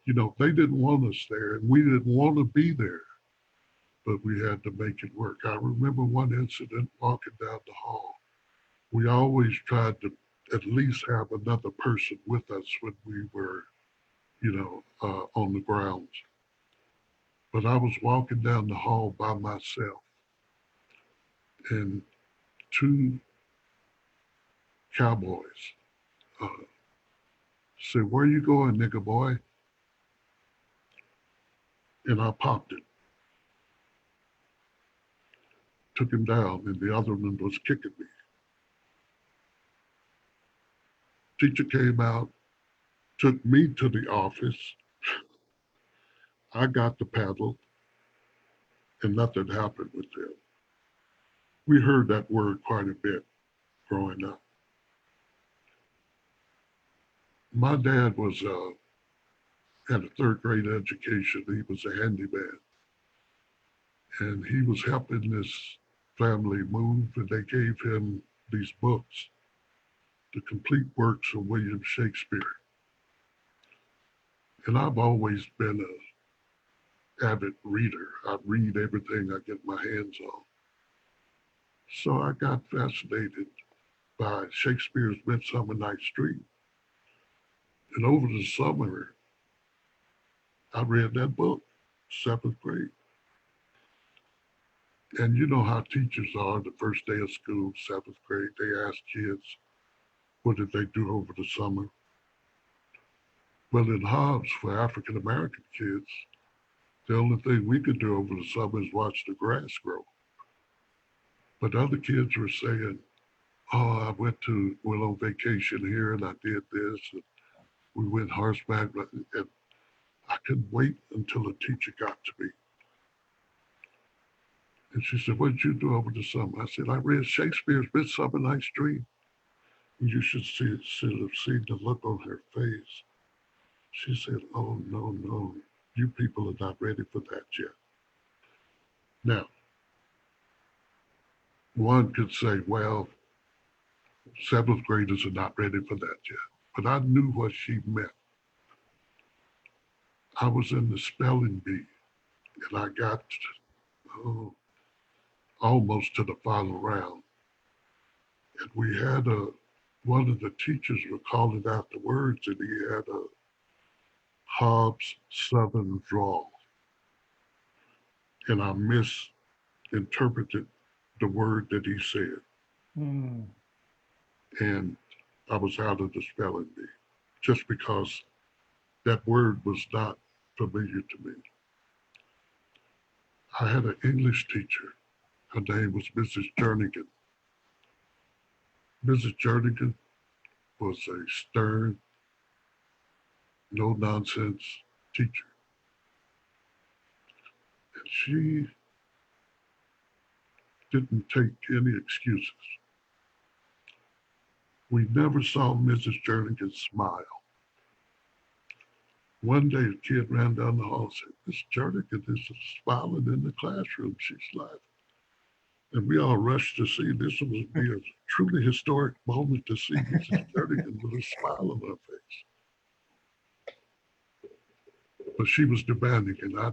You know, they didn't want us there, and we didn't want to be there, but we had to make it work. I remember one incident walking down the hall. We always tried to at least have another person with us when we were, on the grounds. But I was walking down the hall by myself, and two cowboys uh, said, "Where you going, nigga boy?" And I popped it, took him down, and the other one was kicking me. Teacher came out, took me to the office. I got the paddle, and nothing happened with them. We heard that word quite a bit growing up. My dad was had a 3rd grade education. He was a handyman, and he was helping this family move, and they gave him these books, the complete works of William Shakespeare. And I've always been an avid reader. I read everything I get my hands on. So I got fascinated by Shakespeare's Midsummer Night's Dream. And over the summer, I read that book, 7th grade. And you know how teachers are the first day of school, 7th grade, they ask kids, what did they do over the summer? Well, in Hobbs, for African American kids, the only thing we could do over the summer is watch the grass grow. But other kids were saying, oh, went on vacation here and I did this. And we went horseback. And I couldn't wait until the teacher got to me. And she said, what did you do over the summer? I said, I read Shakespeare's Midsummer Night's Dream. And you should have seen the look on her face. She said, oh, no, you people are not ready for that yet. Now, one could say, well, 7th graders are not ready for that yet. But I knew what she meant. I was in the spelling bee, and I got almost to the final round. And we had one of the teachers were calling out the words, and he had a Hobbs Southern drawl. And I misinterpreted the word that he said. Mm. And I was out of the spelling bee just because that word was not familiar to me. I had an English teacher. Her name was Mrs. Jernigan. Mrs. Jernigan was a stern, no-nonsense teacher. And she didn't take any excuses. We never saw Mrs. Jernigan smile. One day a kid ran down the hall and said, Miss Jernigan is smiling in the classroom. She's laughing. And we all rushed to see. This would be a truly historic moment to see Mrs. Jernigan with a smile on her face. But she was demanding, and I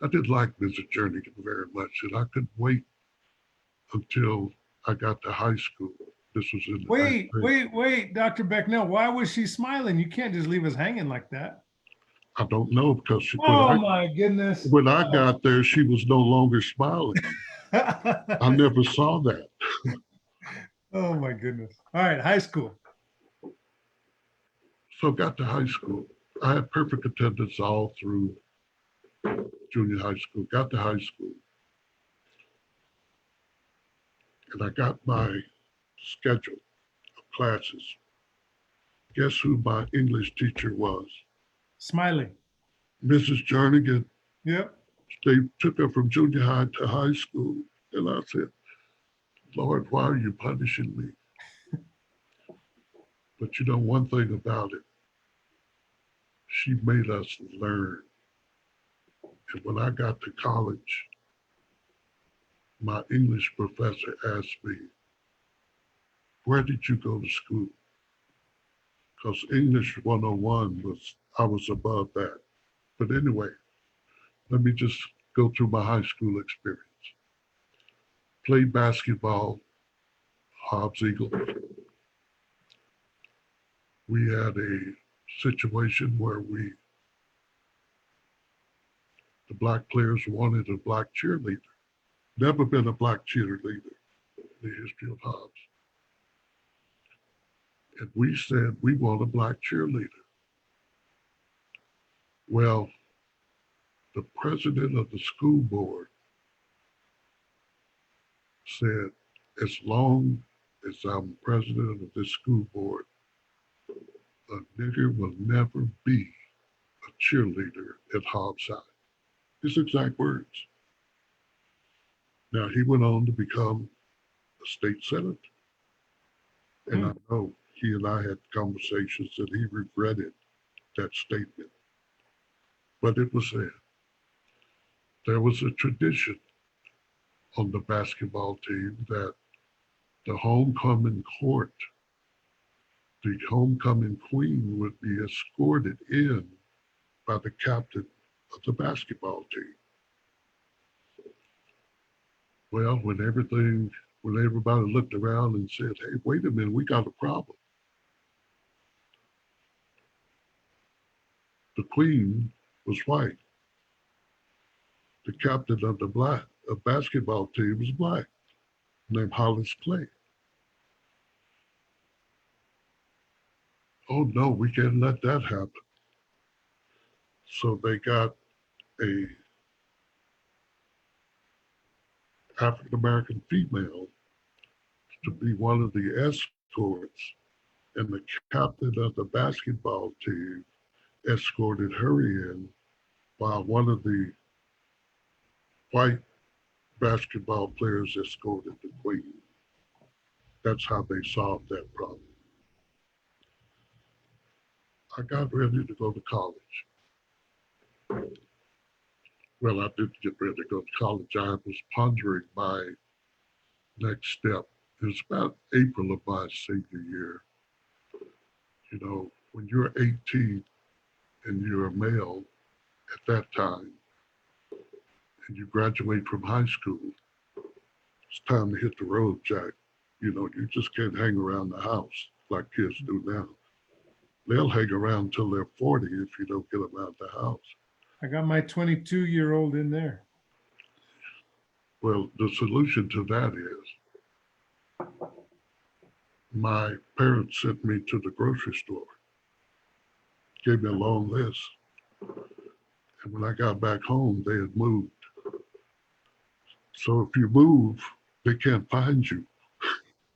did like Mrs. Jernigan very much, and I couldn't wait until I got to high school. This was in the Wait, Dr. Becknell, why was she smiling? You can't just leave us hanging like that. I don't know, because my goodness. When I got there, she was no longer smiling. I never saw that. Oh my goodness. All right, high school. So got to high school. I had perfect attendance all through junior high school. Got to high school. And I got my schedule of classes. Guess who my English teacher was? Smiley. Mrs. Jernigan. Yep. They took her from junior high to high school. And I said, Lord, why are you punishing me? But you know one thing about it, she made us learn. And when I got to college, my English professor asked me, where did you go to school? Because English 101 I was above that. But anyway, let me just go through my high school experience. Played basketball, Hobbs Eagle. We had a situation where the black players wanted a black cheerleader. Never been a black cheerleader in the history of Hobbs. And we said, we want a black cheerleader. Well, the president of the school board said, as long as I'm president of this school board, a nigger will never be a cheerleader at Hobbs High. His exact words. Now, he went on to become a state senator. And I know he and I had conversations that he regretted that statement. But it was there. There was a tradition on the basketball team that the homecoming court, the homecoming queen would be escorted in by the captain of the basketball team. Well, when everybody looked around and said, hey, wait a minute, we got a problem. The queen was white. The captain of the basketball team was black, named Hollis Clay. Oh no, we can't let that happen. So they got a African-American female to be one of the escorts, and the captain of the basketball team escorted her in while one of the white basketball players escorted the queen. That's how they solved that problem. I got ready to go to college. Well, I didn't get ready to go to college. I was pondering my next step. It was about April of my senior year. You know, when you're 18 and you're a male at that time, and you graduate from high school, it's time to hit the road, Jack. You know, you just can't hang around the house like kids do now. They'll hang around until they're 40 if you don't get them out the house. I got my 22-year-old in there. Well, the solution to that is my parents sent me to the grocery store, gave me a long list. And when I got back home, they had moved. So if you move, they can't find you.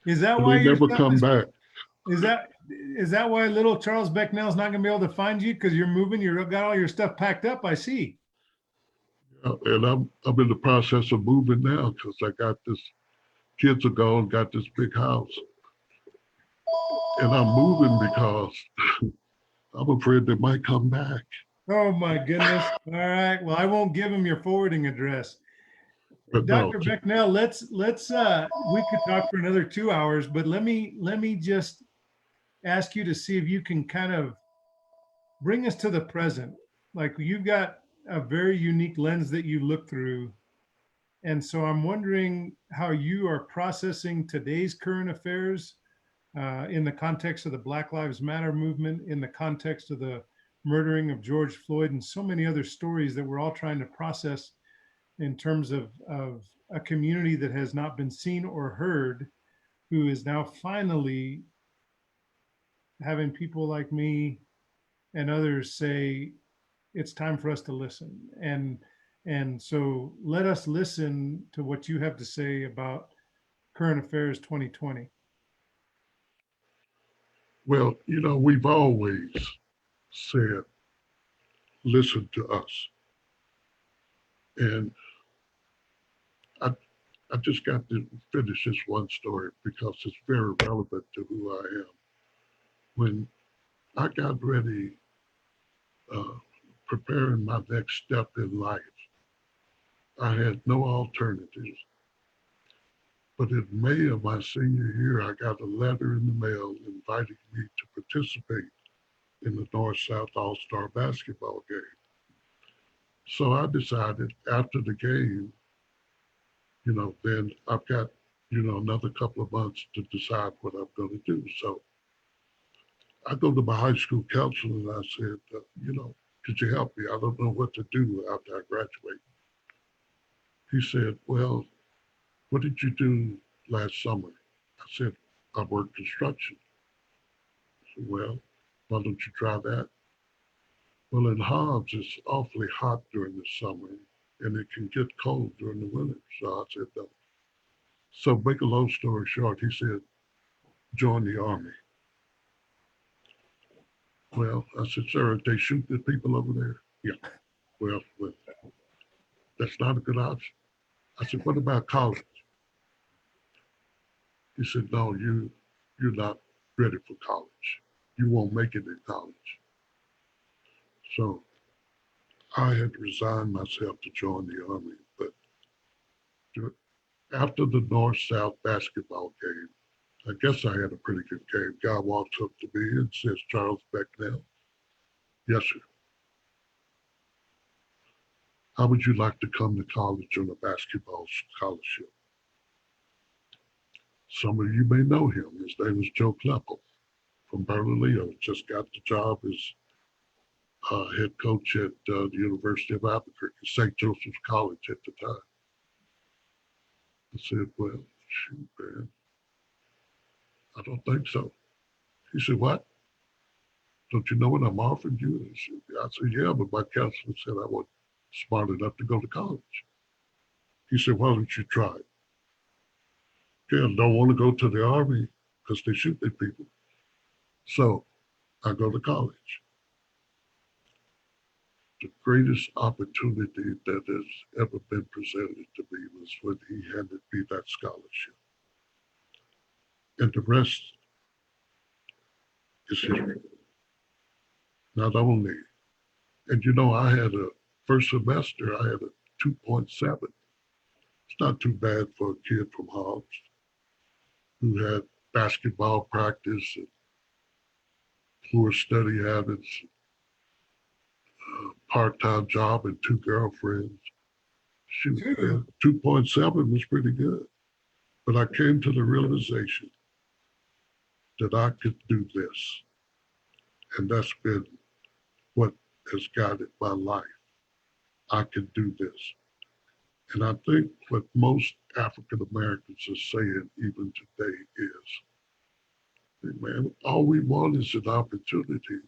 Is that And why they your never stuff come back. Is that why little Charles Becknell's not going to be able to find you because you're moving? You've got all your stuff packed up. I see. And I'm in the process of moving now because I got this. Kids are gone, got this big house, and I'm moving because I'm afraid they might come back. Oh my goodness! All right. Well, I won't give him your forwarding address. But Dr. no, Becknell, let's we could talk for another 2 hours, but let me just ask you to see if you can kind of bring us to the present. Like you've got a very unique lens that you look through. And so I'm wondering how you are processing today's current affairs in the context of the Black Lives Matter movement, in the context of the murdering of George Floyd and so many other stories that we're all trying to process in terms of a community that has not been seen or heard, who is now finally having people like me and others say, it's time for us to listen. And so let us listen to what you have to say about current affairs 2020. Well, we've always said, listen to us. And I, I just got to finish this one story because it's very relevant to who I am. When I got ready, uh, preparing my next step in life, I had no alternatives. But in May of my senior year, I got a letter in the mail inviting me to participate in the North-South All-Star basketball game. So I decided after the game, then I've got, another couple of months to decide what I'm going to do. So I go to my high school counselor and I said, could you help me? I don't know what to do after I graduate. He said, well, what did you do last summer? I said, I worked construction. He said, well, why don't you try that? Well, in Hobbs, it's awfully hot during the summer and it can get cold during the winter. So I said, no. So make a long story short, he said, join the Army. Well, I said, sir, they shoot the people over there? Yeah. Well, that's not a good option. I said, what about college? He said, no, you're not ready for college. You won't make it in college. So I had resigned myself to join the Army. But after the North-South basketball game, I guess I had a pretty good game. Guy walks up to me and says, Charles Becknell. Yes, sir. How would you like to come to college on a basketball scholarship? Some of you may know him. His name is Joe Kleppel from Bernalillo. Just got the job as head coach at the University of Albuquerque, St. Joseph's College at the time. I said, well, shoot, man, I don't think so. He said, what? Don't you know what I'm offering you? I said, yeah, but my counselor said I wasn't smart enough to go to college. He said, why don't you try it? Okay, I don't want to go to the Army because they shoot their people. So I go to college. The greatest opportunity that has ever been presented to me was when he handed me that scholarship. And the rest is history. Not only, and I had a first semester, I had a 2.7. It's not too bad for a kid from Hobbs who had basketball practice and poor study habits, part-time job and 2 girlfriends. Shoot, man, 2.7 was pretty good. But I came to the realization that I could do this. And that's been what has guided my life. I can do this. And I think what most African Americans are saying even today is, hey man, all we want is an opportunity.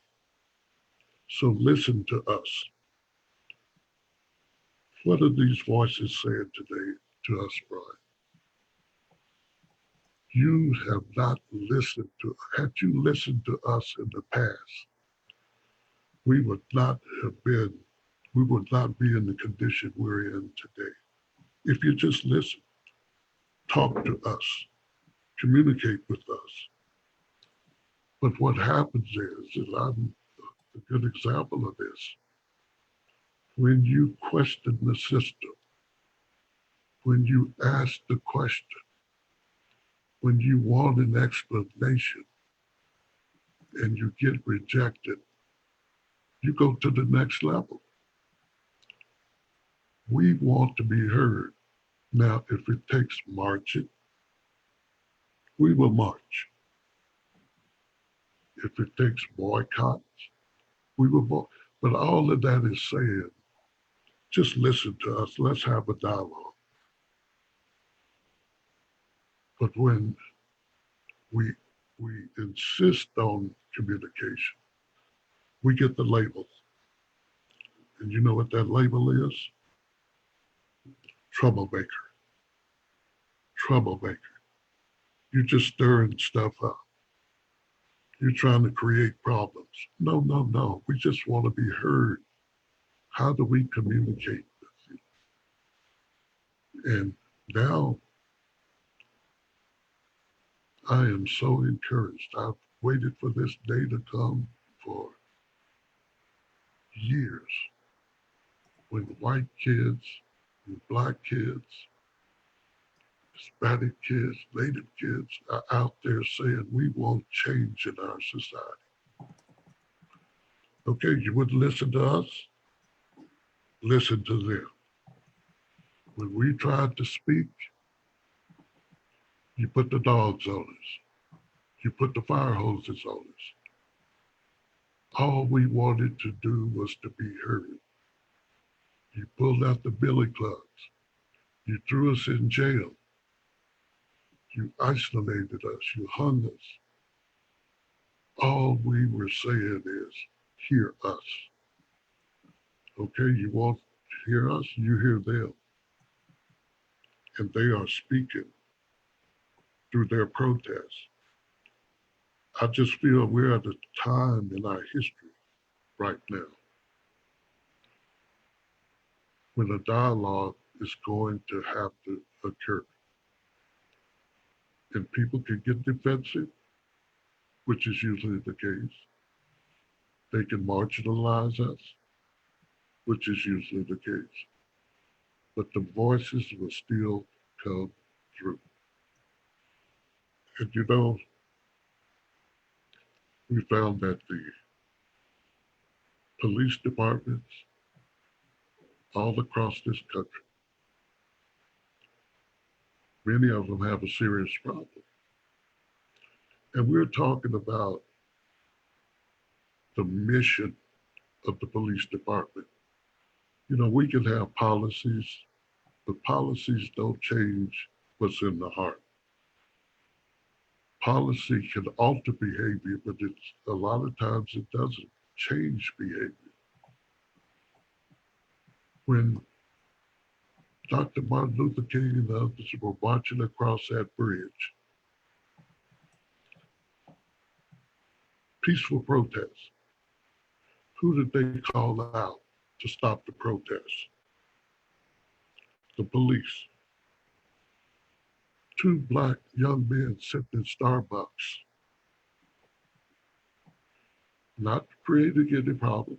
So listen to us. What are these voices saying today to us, Brian? You have not listened to, had you listened to us in the past, we would not be in the condition we're in today. If you just listen, talk to us, communicate with us. But what happens is I'm a good example of this. When you question the system, when you ask the question, when you want an explanation and you get rejected, you go to the next level. We want to be heard. Now, if it takes marching, we will march. If it takes boycotts, we will boycott. But all of that is saying, just listen to us. Let's have a dialogue. But when we insist on communication, we get the label. And you know what that label is? Troublemaker. Troublemaker. You're just stirring stuff up. You're trying to create problems. No, no, no. We just want to be heard. How do we communicate with you? And now I am so encouraged. I've waited for this day to come for years when white kids, and black kids, Hispanic kids, Native kids are out there saying we want change in our society. Okay, you wouldn't listen to us? Listen to them. When we tried to speak, you put the dogs on us. You put the fire hoses on us. All we wanted to do was to be heard. You pulled out the billy clubs. You threw us in jail. You isolated us. You hung us. All we were saying is, hear us. Okay, you want to hear us? You hear them. And they are speaking through their protests. I just feel we're at a time in our history right now when a dialogue is going to have to occur. And people can get defensive, which is usually the case. They can marginalize us, which is usually the case. But the voices will still come through. And you know, we found that the police departments all across this country, many of them have a serious problem. And we're talking about the mission of the police department. You know, we can have policies, but policies don't change what's in the heart. Policy can alter behavior, but a lot of times it doesn't change behavior. When Dr. Martin Luther King and others were marching across that bridge, peaceful protests, who did they call out to stop the protests? The police. Two black young men sitting in Starbucks, not creating any problems.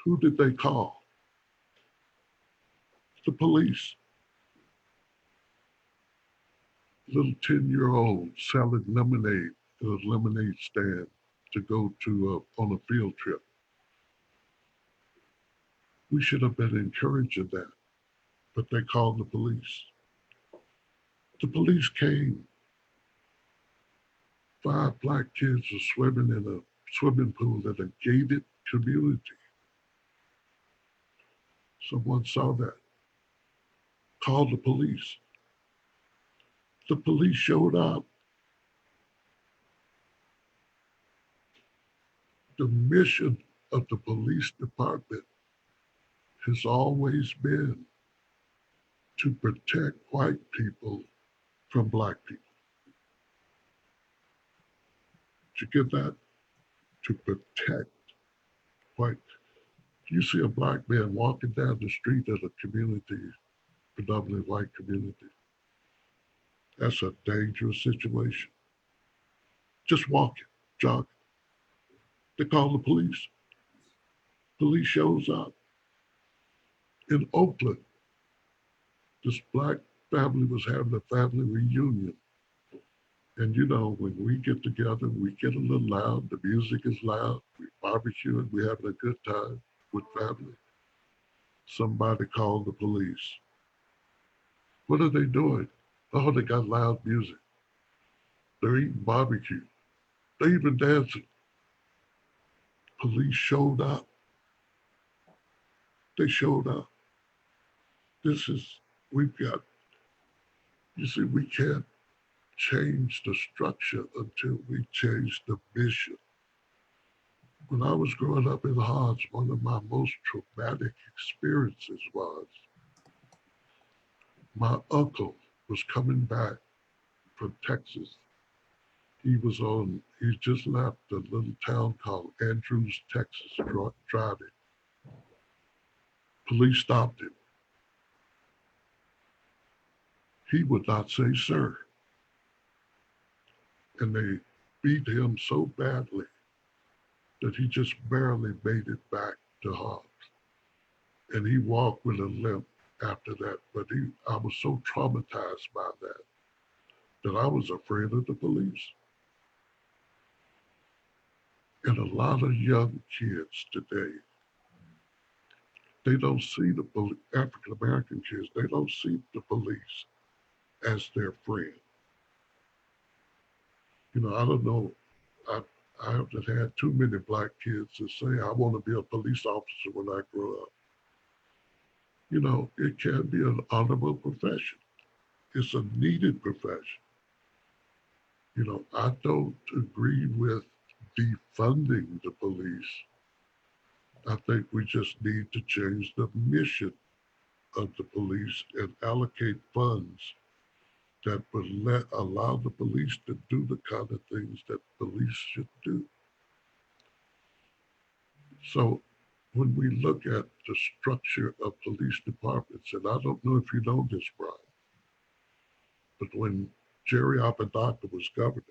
Who did they call? The police. Little 10-year-old selling lemonade at a lemonade stand to go to on a field trip. We should have been encouraging that, but they called the police. The police came. 5 black kids were swimming in a swimming pool at a gated community. Someone saw that, called the police. The police showed up. The mission of the police department has always been to protect white people from black people. Did you get that? To protect white. If you see a black man walking down the street of a community, predominantly white community, that's a dangerous situation. Just walking, jogging. They call the police. Police shows up. In Oakland, this black family was having a family reunion. And you know, when we get together, we get a little loud, the music is loud, we barbecue and we're having a good time with family. Somebody called the police. What are they doing? Oh, they got loud music. They're eating barbecue. They even dancing. Police showed up. They showed up. We've got, you see, we can't change the structure until we change the mission. When I was growing up in Hodge, one of my most traumatic experiences was my uncle was coming back from Texas. He just left a little town called Andrews, Texas, driving. Police stopped him. He would not say, sir. And they beat him so badly that he just barely made it back to Hobbs. And he walked with a limp after that. But I was so traumatized by that I was afraid of the police. And a lot of young kids today, they don't see the African American kids, they don't see the police as their friend. You know, I don't know. I haven't had too many black kids that say, I want to be a police officer when I grow up. You know, it can be an honorable profession. It's a needed profession. You know, I don't agree with defunding the police. I think we just need to change the mission of the police and allocate funds that would allow the police to do the kind of things that police should do. So when we look at the structure of police departments, and I don't know if you know this, Brian, but when Jerry Apodaca was governor,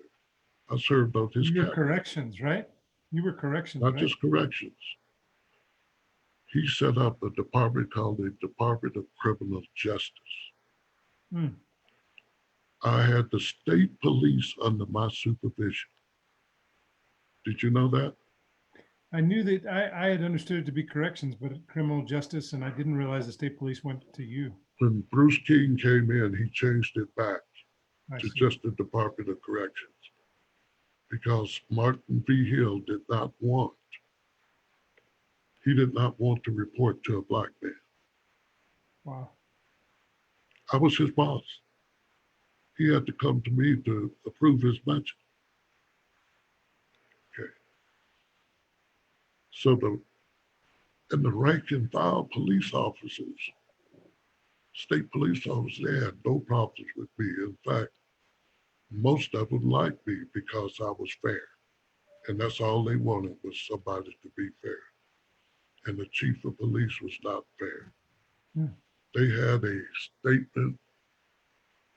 I served on his cabinet. Corrections, right? You were corrections, Not right? just corrections. He set up a department called the Department of Criminal Justice. I had the state police under my supervision. Did you know that? I knew that I had understood it to be corrections, but criminal justice, and I didn't realize the state police went to you. When Bruce King came in, he changed it back to see. just the Department of Corrections because Martin V. Hill did not want to report to a black man. Wow. I was his boss. He had to come to me to approve his budget. Okay. So the rank and file police officers, state police officers, they had no problems with me. In fact, most of them liked me because I was fair. And that's all they wanted was somebody to be fair. And the chief of police was not fair. They had a statement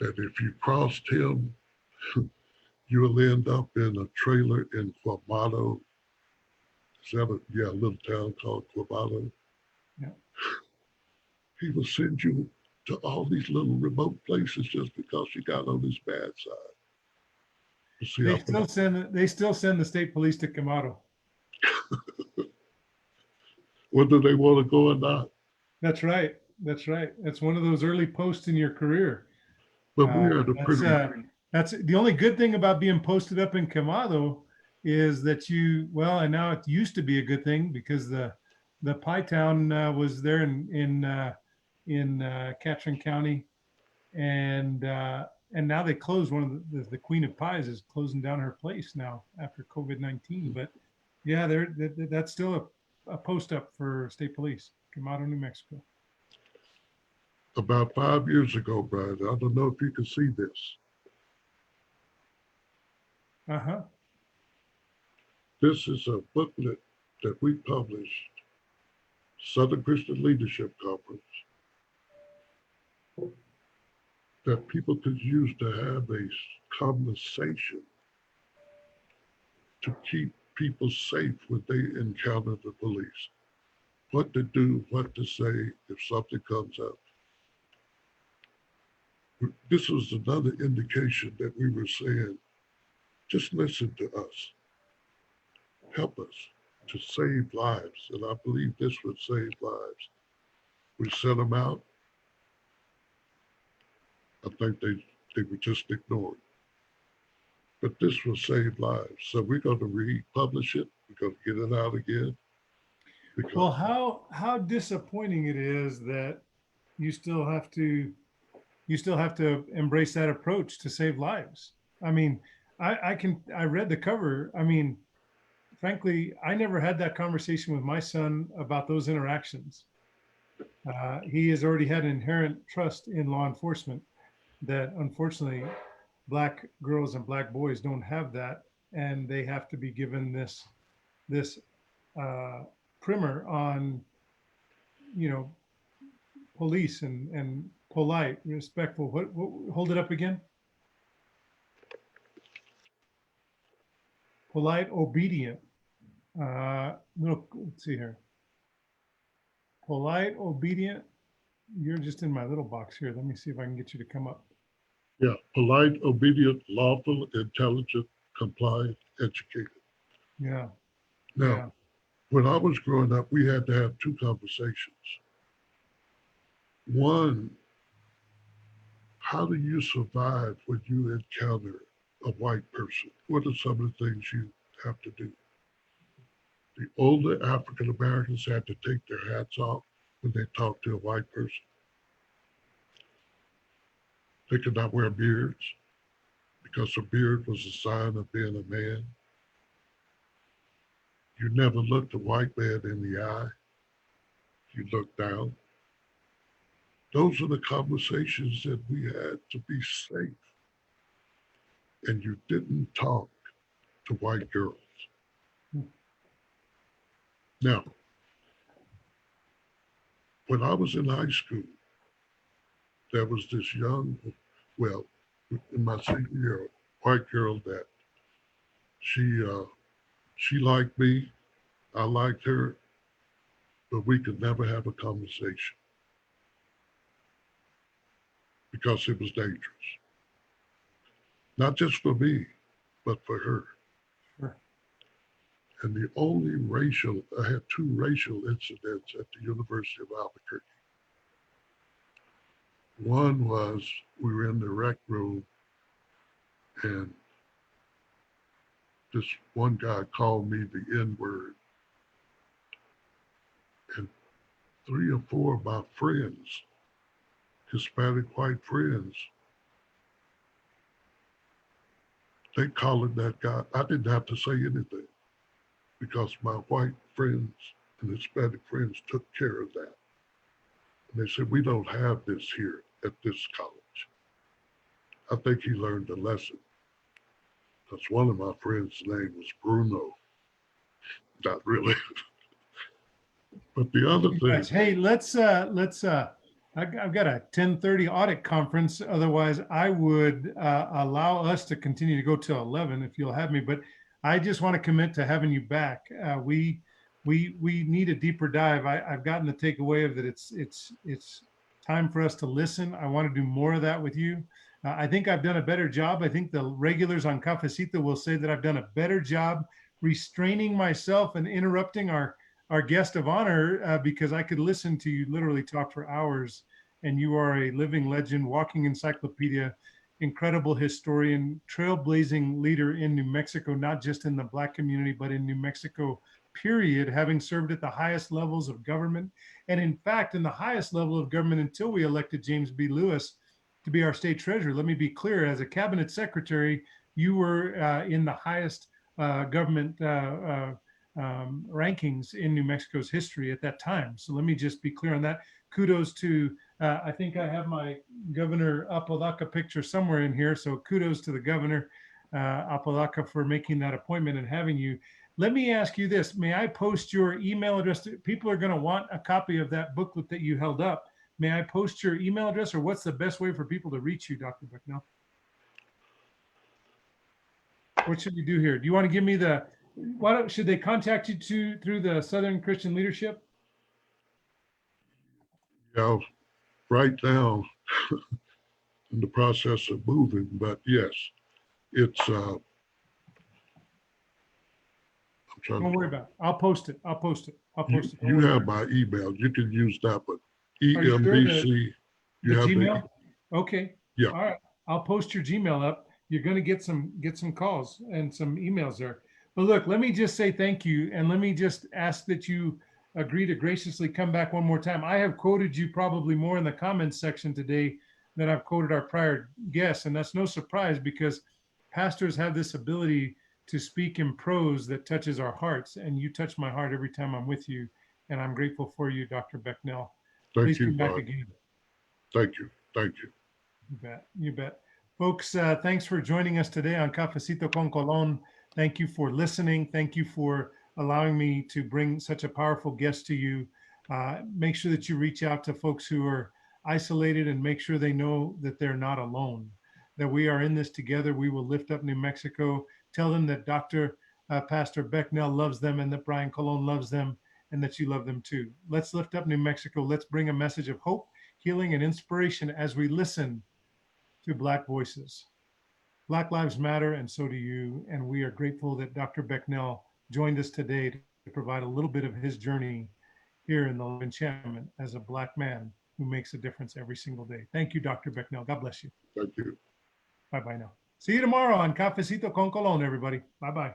that if you crossed him, you will end up in a trailer in Quamato. Is that a little town called Quamato? Yeah. He will send you to all these little remote places just because you got on his bad side. See, they still send the state police to Quamato. Whether they want to go or not. That's right. That's right. That's one of those early posts in your career. But we are the that's the only good thing about being posted up in Quamato is that and now it used to be a good thing because the Pie Town was there in Catron County, and now they closed one of the Queen of Pies is closing down her place now after COVID-19. But yeah, that's still a post up for state police, Quamato, New Mexico. About 5 years ago, Brian, I don't know if you can see this. This is a booklet that we published, Southern Christian Leadership Conference, that people could use to have a conversation to keep people safe when they encounter the police. What to do, what to say if something comes up. This was another indication that we were saying, just listen to us. Help us to save lives. And I believe this would save lives. We sent them out. I think they were just ignored. But this will save lives. So we're going to republish it. We're going to get it out again. Well, how disappointing it is that you still have to embrace that approach to save lives. I mean, I read the cover. I mean, frankly, I never had that conversation with my son about those interactions. He has already had inherent trust in law enforcement that unfortunately black girls and black boys don't have that, and they have to be given this uh, primer on, you know, police and polite, respectful. What hold it up again? Polite, obedient. Look, let's see here. Polite, obedient. You're just in my little box here. Let me see if I can get you to come up. Yeah, polite, obedient, lawful, intelligent, compliant, educated. Yeah, Now, yeah. when I was growing up, we had to have two conversations. One, how do you survive when you encounter a white person? What are some of the things you have to do? The older African Americans had to take their hats off when they talked to a white person. They could not wear beards because a beard was a sign of being a man. You never looked a white man in the eye. You looked down. Those are the conversations that we had to be safe. And you didn't talk to white girls. Now, when I was in high school, there was this young, well, in my senior year, white girl that she liked me, I liked her, but we could never have a conversation because it was dangerous. Not just for me, but for her. Sure. And the only racial, I had two racial incidents at the University of Albuquerque. One was we were in the rec room and this one guy called me the N word. And three or four of my friends, Hispanic white friends, they called that guy. I didn't have to say anything because my white friends and Hispanic friends took care of that. And they said, we don't have this here at this college. I think he learned a lesson. Because one of my friends' name was Bruno. Not really. But the other thing. Hey, I've got a 10:30 audit conference. Otherwise, I would allow us to continue to go till 11 if you'll have me. But I just want to commit to having you back. We need a deeper dive. I've gotten the takeaway of that. It's time for us to listen. I want to do more of that with you. I think I've done a better job. I think the regulars on Cafecito will say that I've done a better job restraining myself and interrupting our guest of honor because I could listen to you literally talk for hours. And you are a living legend, walking encyclopedia, incredible historian, trailblazing leader in New Mexico, not just in the Black community, but in New Mexico, period, having served at the highest levels of government. And in fact, in the highest level of government until we elected James B. Lewis to be our state treasurer. Let me be clear, as a cabinet secretary, you were in the highest government rankings in New Mexico's history at that time. So let me just be clear on that. Kudos to, I think I have my Governor Apodaca picture somewhere in here. So kudos to the governor, Apodaca, for making that appointment and having you. Let me ask you this. May I post your email address? People are going to want a copy of that booklet that you held up. May I post your email address, or what's the best way for people to reach you, Dr. Becknell? What should we do here? Do you want to give me the, should they contact you through the Southern Christian Leadership? Yeah, right now, in the process of moving, but yes, it's, I'm trying Don't to, worry about it. I'll post it. I'll post it. I'll post it. you have my email. You can use that, but Are you sure EMBC, the you have Gmail? Okay. Yeah. All right. I'll post your Gmail up. You're going to get some calls and some emails there. But look, let me just say thank you, and let me just ask that you agree to graciously come back one more time. I have quoted you probably more in the comments section today than I've quoted our prior guests, and that's no surprise because pastors have this ability to speak in prose that touches our hearts, and you touch my heart every time I'm with you, and I'm grateful for you, Dr. Becknell. Thank Please you, come back Bud. again. Thank you. Thank you. You bet. You bet. Folks, thanks for joining us today on Cafecito con Colon. Thank you for listening. Thank you for allowing me to bring such a powerful guest to you. Make sure that you reach out to folks who are isolated and make sure they know that they're not alone, that we are in this together. We will lift up New Mexico. Tell them that Pastor Becknell loves them and that Brian Colon loves them and that you love them too. Let's lift up New Mexico. Let's bring a message of hope, healing, and inspiration as we listen to Black voices. Black lives matter, and so do you. And we are grateful that Dr. Becknell joined us today to provide a little bit of his journey here in the enchantment as a Black man who makes a difference every single day. Thank you, Dr. Becknell. God bless you. Thank you. Bye-bye now. See you tomorrow on Cafecito con Colon, everybody. Bye-bye.